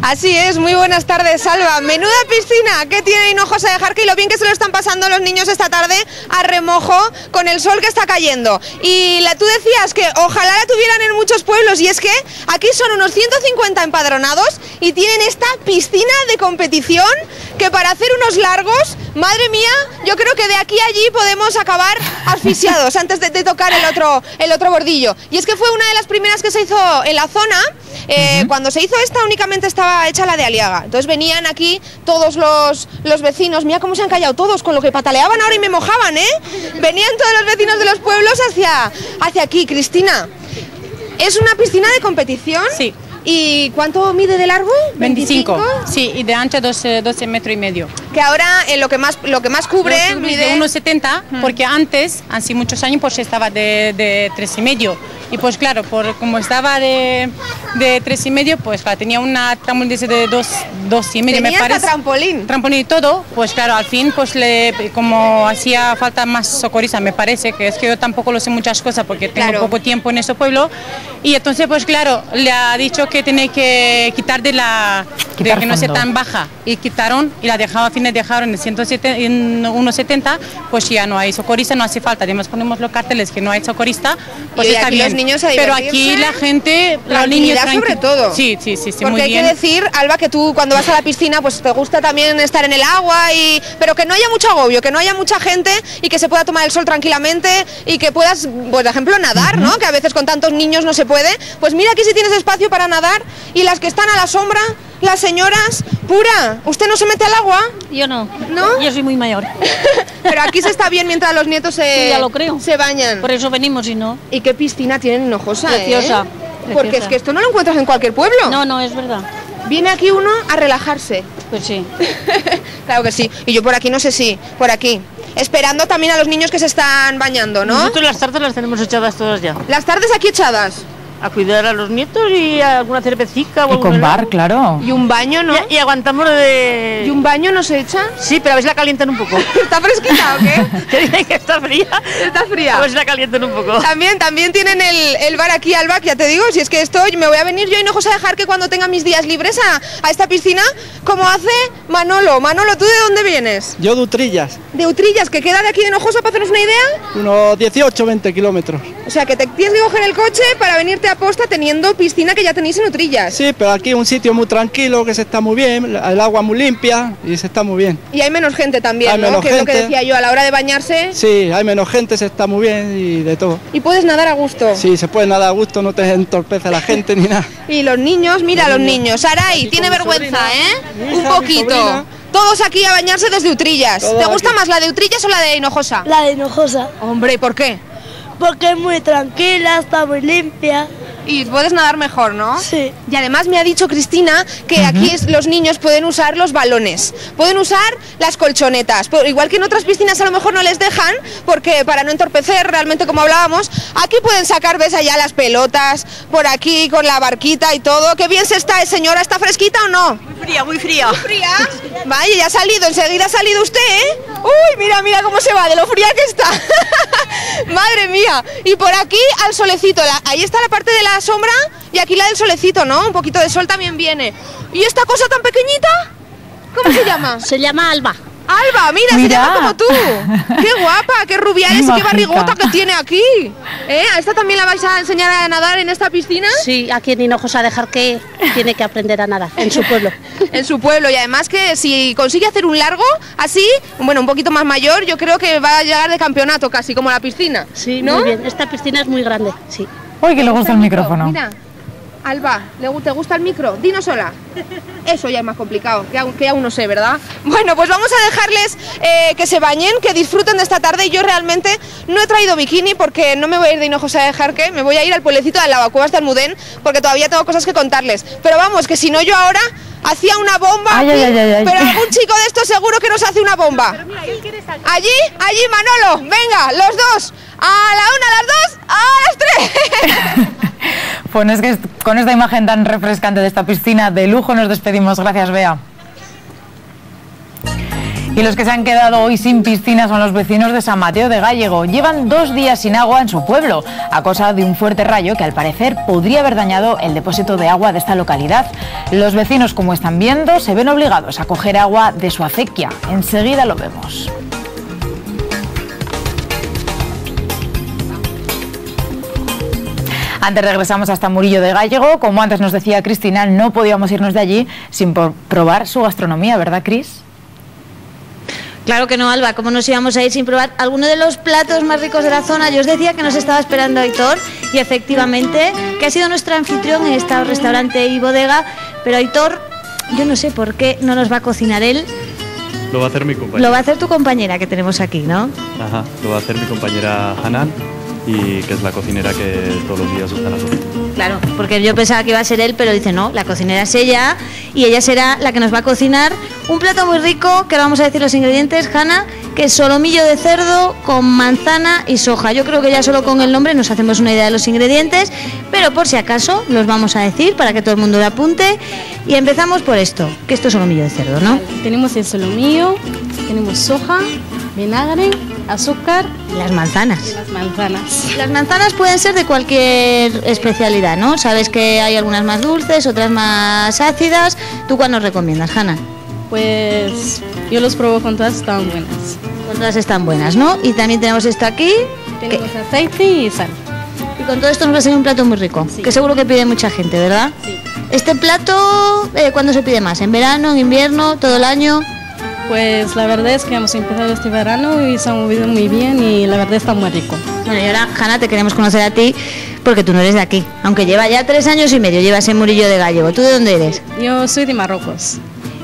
Así es, muy buenas tardes, Salva. Menuda piscina que tiene Hinojosa de Jarque y lo bien que se lo están pasando los niños esta tarde a remojo con el sol que está cayendo. Y tú decías que ojalá la tuvieran en muchos pueblos, y es que aquí son unos 150 empadronados y tienen esta piscina de competición que para hacer unos largos, madre mía, yo creo que de aquí a allí podemos acabar asfixiados antes de tocar el otro bordillo. Y es que fue una de las primeras que se hizo en la zona. Cuando se hizo esta únicamente estaba hecha la de Aliaga, entonces venían aquí todos los vecinos, mira cómo se han callado todos con lo que pataleaban ahora y me mojaban, venían todos los vecinos de los pueblos hacia aquí. Cristina, ¿es una piscina de competición? Sí. ¿Y cuánto mide de largo? 25. Sí, y de ancho 12 metros y medio. Que ahora lo que más cubre mide de 1,70, porque antes, hace muchos años, pues estaba de 3,5. Y pues claro, como estaba de 3,5, pues claro, tenía una trampolín de 2,5, me parece. Trampolín y todo, pues claro, al fin, pues como hacía falta más socorrista, me parece, que es que yo tampoco lo sé muchas cosas porque tengo poco tiempo en ese pueblo, y entonces pues claro, le ha dicho que tiene que quitar que no sea tan baja, y quitaron y la dejaba cine dejaron en 1,70, pues ya no hay socorrista, no hace falta. Además ponemos los carteles que no hay socorrista, pues y está aquí bien. Los niños a pero aquí la gente, los niños sobre todo. Sí, porque muy hay bien. que decir, Alba, que tú cuando vas a la piscina pues te gusta también estar en el agua, pero que no haya mucho agobio, que no haya mucha gente y que se pueda tomar el sol tranquilamente y que puedas, por ejemplo, nadar, ¿no? Que a veces con tantos niños no se puede. Pues mira aquí si tienes espacio para nadar, y las que están a la sombra, las señoras. Pura, ¿usted no se mete al agua? Yo no. ¿No? Yo soy muy mayor. Pero aquí se está bien mientras los nietos Sí, ya lo creo. se bañan. Por eso venimos y no. ¿Y qué piscina tienen Hinojosa? Preciosa. Porque es que esto no lo encuentras en cualquier pueblo. No, es verdad. Viene aquí uno a relajarse. Pues sí. Claro que sí. Y yo por aquí no sé si, por aquí. Esperando también a los niños que se están bañando, ¿no? Nosotros las tardes las tenemos echadas todas ya. Las tardes aquí echadas. A cuidar a los nietos y a alguna cervecita o Y con bar, claro. Y un baño, ¿no? Y aguantamos de... ¿Y un baño no se echa? Sí, pero a ver si la calientan un poco. ¿Está fresquita o qué? Que dicen que está fría. Está fría. A ver si la calientan un poco. También tienen el bar aquí, Alba, que ya te digo, si es que estoy, me voy a venir yo a Hinojosa de Jarque cuando tenga mis días libres a esta piscina, como hace Manolo. Manolo, ¿tú de dónde vienes? Yo de Utrillas. De Utrillas, que queda de aquí de Hinojosa, para hacernos una idea. Unos 18 20 kilómetros. O sea, que te tienes que coger el coche para venirte a posta teniendo piscina que ya tenéis en Utrillas. Sí, pero aquí es un sitio muy tranquilo, que se está muy bien, el agua muy limpia y se está muy bien. Y hay menos gente también, Hay ¿no? menos Que es lo que gente. decía yo, a la hora de bañarse. Sí, hay menos gente, se está muy bien y de todo. Y puedes nadar a gusto. Sí, se puede nadar a gusto, no te entorpece la gente ni nada. Y los niños, mira los niños. Saray, tiene vergüenza, Mi Un hija, mi poquito. sobrina. Todos aquí a bañarse desde Utrillas. Todo ¿Te gusta aquí. más la de Utrillas o la de Hinojosa? La de Hinojosa. Hombre, ¿y por qué? Porque es muy tranquila, está muy limpia. Y puedes nadar mejor, ¿no? Sí. Y además me ha dicho Cristina que aquí los niños pueden usar los balones, pueden usar las colchonetas, igual que en otras piscinas a lo mejor no les dejan, porque para no entorpecer realmente como hablábamos, aquí pueden sacar, ves allá las pelotas, por aquí con la barquita y todo. Qué bien se está, señora, ¿está fresquita o no? Muy fría, muy fría. ¿Muy fría? Vaya, ya ha salido, enseguida ha salido usted, ¿eh? Uy, mira cómo se va, de lo fría que está. Madre mía. Y por aquí al solecito, ahí está la parte de la sombra y aquí la del solecito, ¿no? Un poquito de sol también viene. ¿Y esta cosa tan pequeñita? ¿Cómo se llama? Se llama Alba. Alba, mira, se llama como tú. Qué guapa, qué rubiales y qué barrigota que tiene aquí. ¿A esta también la vais a enseñar a nadar en esta piscina? Sí, aquí en Hinojosa de Jarque tiene que aprender a nadar, en su pueblo. En su pueblo, y además que si consigue hacer un largo así, bueno, un poquito más mayor, yo creo que va a llegar de campeonato casi, como la piscina. Sí, ¿no? muy bien. Esta piscina es muy grande, sí. Uy, que le gusta el micrófono. Mira, Alba, ¿te gusta el micro? Dinos sola. Eso ya es más complicado, que aún no sé, ¿verdad? Bueno, pues vamos a dejarles que se bañen, que disfruten de esta tarde. Y yo realmente no he traído bikini porque no me voy a ir de Hinojosa de Jarque, me voy a ir al pueblecito de Lavacuevas de Almudén porque todavía tengo cosas que contarles. Pero vamos, que si no yo ahora hacía una bomba Ay, aquí, ay, ay, ay. pero algún chico de estos seguro que nos hace una bomba. Allí, Manolo, venga, los dos, a la una, a las dos, a las tres. Pues es que con esta imagen tan refrescante de esta piscina de lujo nos despedimos. Gracias, Bea. Y los que se han quedado hoy sin piscina son los vecinos de San Mateo de Gállego. Llevan 2 días sin agua en su pueblo, a causa de un fuerte rayo que al parecer podría haber dañado el depósito de agua de esta localidad. Los vecinos, como están viendo, se ven obligados a coger agua de su acequia. Enseguida lo vemos. Antes regresamos hasta Murillo de Gállego. Como antes nos decía Cristina, no podíamos irnos de allí sin probar su gastronomía, ¿verdad, Cris? Claro que no, Alba, ¿cómo nos íbamos a ir sin probar alguno de los platos más ricos de la zona? Yo os decía que nos estaba esperando Aitor y efectivamente que ha sido nuestro anfitrión en este restaurante y bodega, pero Aitor, yo no sé por qué no nos va a cocinar él. Lo va a hacer mi compañera. Lo va a hacer tu compañera que tenemos aquí, ¿no? Ajá, lo va a hacer mi compañera Hanan, y que es la cocinera que todos los días está en la cocina. Claro, porque yo pensaba que iba a ser él, pero dice no, la cocinera es ella y ella será la que nos va a cocinar un plato muy rico, que ahora vamos a decir los ingredientes, Hanna, que es solomillo de cerdo con manzana y soja. Yo creo que ya solo con el nombre nos hacemos una idea de los ingredientes, pero por si acaso los vamos a decir para que todo el mundo lo apunte. Y empezamos por esto, que esto es solomillo de cerdo, ¿no? Tenemos el solomillo, tenemos soja, vinagre, azúcar y las manzanas. Las manzanas pueden ser de cualquier especialidad, ¿no? Sabes que hay algunas más dulces, otras más ácidas. ¿Tú cuál nos recomiendas, Hanna? Pues yo los pruebo con todas, están buenas. Con todas están buenas, ¿no? Y también tenemos esto aquí. Tenemos aceite y sal. Y con todo esto nos va a salir un plato muy rico, que seguro que pide mucha gente, ¿verdad? Sí. Este plato, ¿cuándo se pide más? ¿En verano, en invierno, todo el año? Pues la verdad es que hemos empezado este verano y se ha movido muy bien y la verdad está muy rico. Bueno, y ahora, Hanna, te queremos conocer a ti porque tú no eres de aquí, aunque lleva ya 3 años y medio, llevas en Murillo de Gállego. ¿Tú de dónde eres? Yo soy de Marruecos.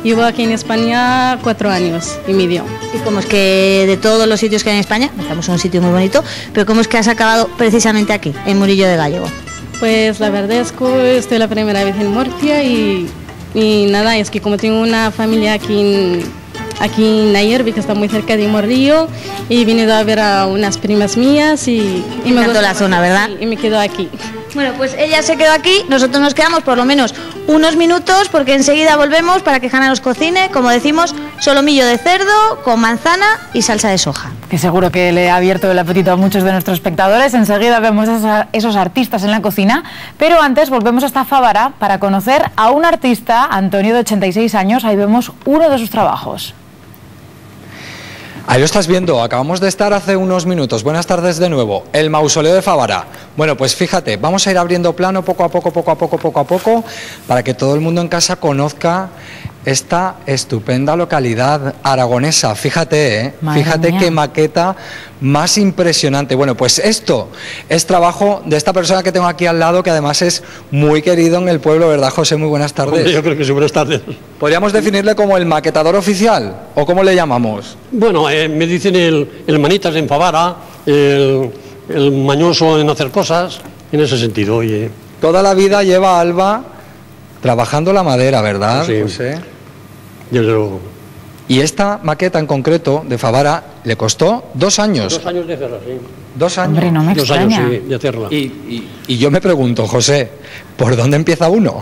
Llevo aquí en España 4 años y medio. ¿Y cómo es que de todos los sitios que hay en España, estamos en un sitio muy bonito, pero cómo es que has acabado precisamente aquí, en Murillo de Gállego? Pues la verdad es que estoy la primera vez en Murcia y nada, es que como tengo una familia aquí en Nayerbi, que está muy cerca de Murillo, y he venido a ver a unas primas mías y me gustó la zona, ¿verdad? Y me quedo aquí. Bueno, pues ella se quedó aquí, nosotros nos quedamos por lo menos unos minutos porque enseguida volvemos para que Hanna nos cocine, como decimos, solomillo de cerdo con manzana y salsa de soja. Que seguro que le ha abierto el apetito a muchos de nuestros espectadores. Enseguida vemos a esos artistas en la cocina, pero antes volvemos hasta Favara para conocer a un artista, Antonio, de 86 años. Ahí vemos uno de sus trabajos. Ahí lo estás viendo, acabamos de estar hace unos minutos. Buenas tardes de nuevo, el mausoleo de Favara. Bueno, pues fíjate, vamos a ir abriendo plano poco a poco, para que todo el mundo en casa conozca esta estupenda localidad aragonesa. Fíjate, fíjate qué maqueta más impresionante. Bueno, pues esto es trabajo de esta persona que tengo aquí al lado, que además es muy querido en el pueblo, ¿verdad, José? Muy buenas tardes. Hombre, yo creo que sí, buenas tardes. ¿Podríamos definirle como el maquetador oficial o cómo le llamamos? Bueno, me dicen el manitas en Favara, el mañoso en hacer cosas, en ese sentido. Oye. Toda la vida lleva Alba trabajando la madera, ¿verdad, sí, José? Desde luego. Y esta maqueta en concreto de Favara le costó 2 años. 2 años de hacerla, sí. 2 años. Hombre, no me 2 extraña. años, sí, de hacerla. Y yo me pregunto, José, ¿por dónde empieza uno?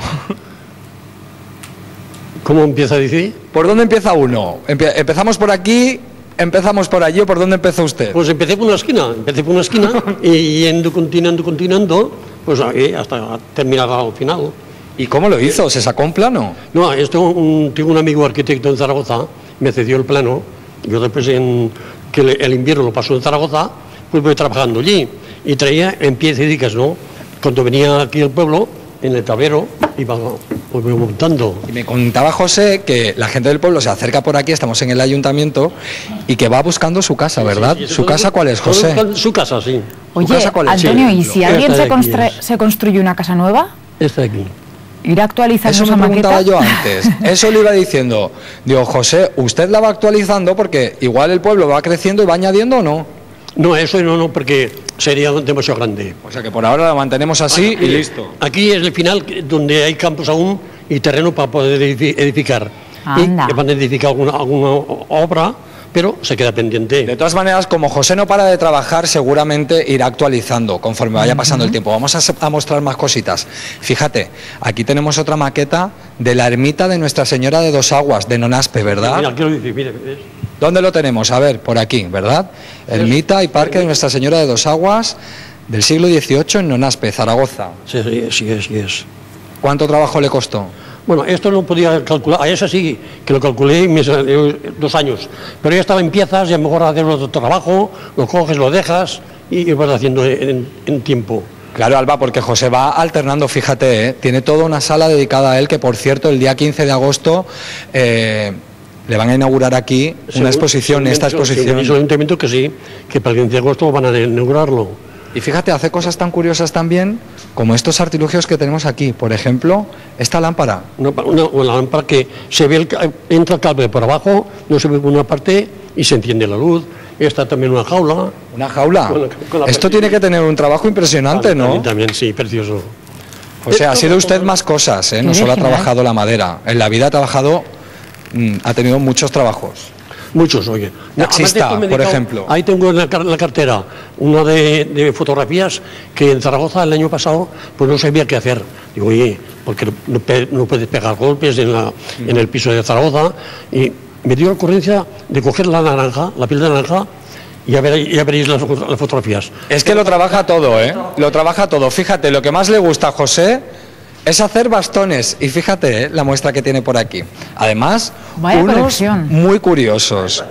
¿Cómo empieza a decir? ¿Por dónde empieza uno? ¿Empezamos por aquí, empezamos por allí o por dónde empezó usted? Pues empecé por una esquina, y yendo, continuando, pues ahí hasta terminar al final. ¿Y cómo lo hizo? ¿Se sacó un plano? No, tengo un amigo arquitecto en Zaragoza, me cedió el plano, yo después que el invierno lo pasó en Zaragoza, pues voy trabajando allí, y traía en piecedicas, ¿no? Cuando venía aquí al pueblo, en el tablero, iba montando. Y me contaba José que la gente del pueblo se acerca por aquí, estamos en el ayuntamiento, y que va buscando su casa, ¿verdad? Sí, ¿Su casa cuál es, José? Su casa, sí. Oye, Antonio, ¿y si alguien se construye una casa nueva? Está aquí. ¿Ir actualizando esa maqueta? Eso me preguntaba yo antes, eso le iba diciendo. Digo, José, ¿usted la va actualizando? Porque igual el pueblo va creciendo y va añadiendo o no. No, eso no, porque sería demasiado grande. O sea que por ahora la mantenemos así y listo. Aquí es el final donde hay campos aún y terreno para poder edificar. Anda. Y van a edificar alguna obra, pero se queda pendiente. De todas maneras, como José no para de trabajar, seguramente irá actualizando conforme vaya pasando el tiempo. Vamos a mostrar más cositas. Fíjate, aquí tenemos otra maqueta de la ermita de Nuestra Señora de Dos Aguas, de Nonaspe, ¿verdad? Mira, aquí lo dice, mire. ¿Dónde lo tenemos? A ver, por aquí, ¿verdad? Ermita y Parque de Nuestra Señora de Dos Aguas del siglo XVIII en Nonaspe, Zaragoza. Sí es. ¿Cuánto trabajo le costó? Bueno, esto no podía calcular, a eso sí, que lo calculé y me salió 2 años. Pero ya estaba en piezas y a lo mejor hacer otro trabajo, lo coges, lo dejas y vas haciendo en tiempo. Claro, Alba, porque José va alternando, fíjate, tiene toda una sala dedicada a él, que por cierto, el día 15 de agosto le van a inaugurar aquí una exposición, esta exposición. Es el ayuntamiento que sí, que para el 15 de agosto van a inaugurarlo. Y fíjate, hace cosas tan curiosas también como estos artilugios que tenemos aquí. Por ejemplo, esta lámpara. Una lámpara que se ve, entra el cable por abajo, no se ve por una parte y se enciende la luz. Está también una jaula. ¿Una jaula? Esto tiene que tener un trabajo impresionante, ¿no? También, sí, precioso. O sea, ha sido usted más cosas, ¿eh? No solo ha trabajado la madera. En la vida ha tenido muchos trabajos. Muchos, oye. Taxista, por ejemplo. Ahí tengo en la cartera una de fotografías que en Zaragoza el año pasado pues no sabía qué hacer. Digo, oye, porque no puedes pegar golpes en el piso de Zaragoza. Y me dio la ocurrencia de coger la piel de naranja, y ya veréis las fotografías. Es que lo trabaja todo, ¿eh? Lo trabaja todo. Fíjate, lo que más le gusta a José es hacer bastones. Y fíjate la muestra que tiene por aquí. Además, Vaya unos colección. muy curiosos.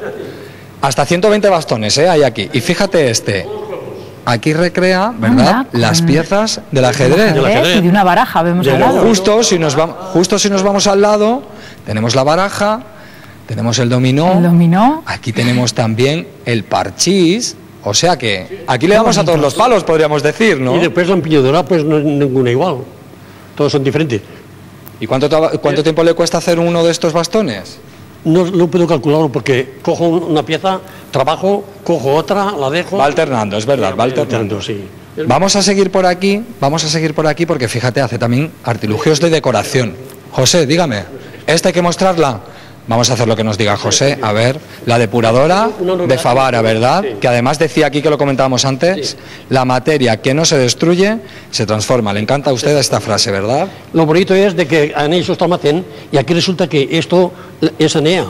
Hasta 120 bastones hay aquí. Y fíjate este. Aquí recrea, ¿verdad?, Anda, las con- piezas del ajedrez. Y de una baraja vemos al lado. Justo si nos vamos al lado, tenemos la baraja, tenemos el dominó. El dominó. Aquí tenemos también el parchís. O sea que aquí le damos a todos los palos, podríamos decir, ¿no? Y después la empuñadura, pues no es ninguna igual. Todos son diferentes. ¿Y cuánto tiempo le cuesta hacer uno de estos bastones? No puedo calcularlo porque cojo una pieza, trabajo, cojo otra, la dejo. Va alternando, es verdad, va alternando. Sí. Vamos a seguir por aquí porque fíjate, hace también artilugios de decoración. José, dígame, ¿esta hay que mostrarla? Vamos a hacer lo que nos diga José. A ver, la depuradora de Favara, ¿verdad? Que además decía aquí, que lo comentábamos antes, la materia que no se destruye se transforma. Le encanta a usted esta frase, ¿verdad? Lo bonito es de que han hecho este almacén y aquí resulta que esto es ANEA.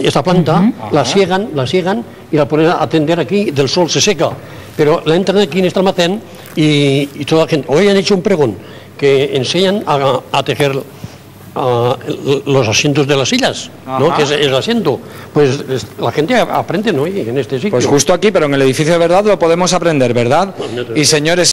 Esta planta la siegan y la ponen a tender aquí, del sol se seca. Pero la entran aquí en este almacén y toda la gente. Hoy han hecho un pregón que enseñan a tejer los asientos de las sillas, ¿no? Ajá. Que es el asiento. Pues la gente aprende, ¿no? Y en este sitio. Pues justo aquí, pero en el edificio de verdad lo podemos aprender, ¿verdad? Y señores...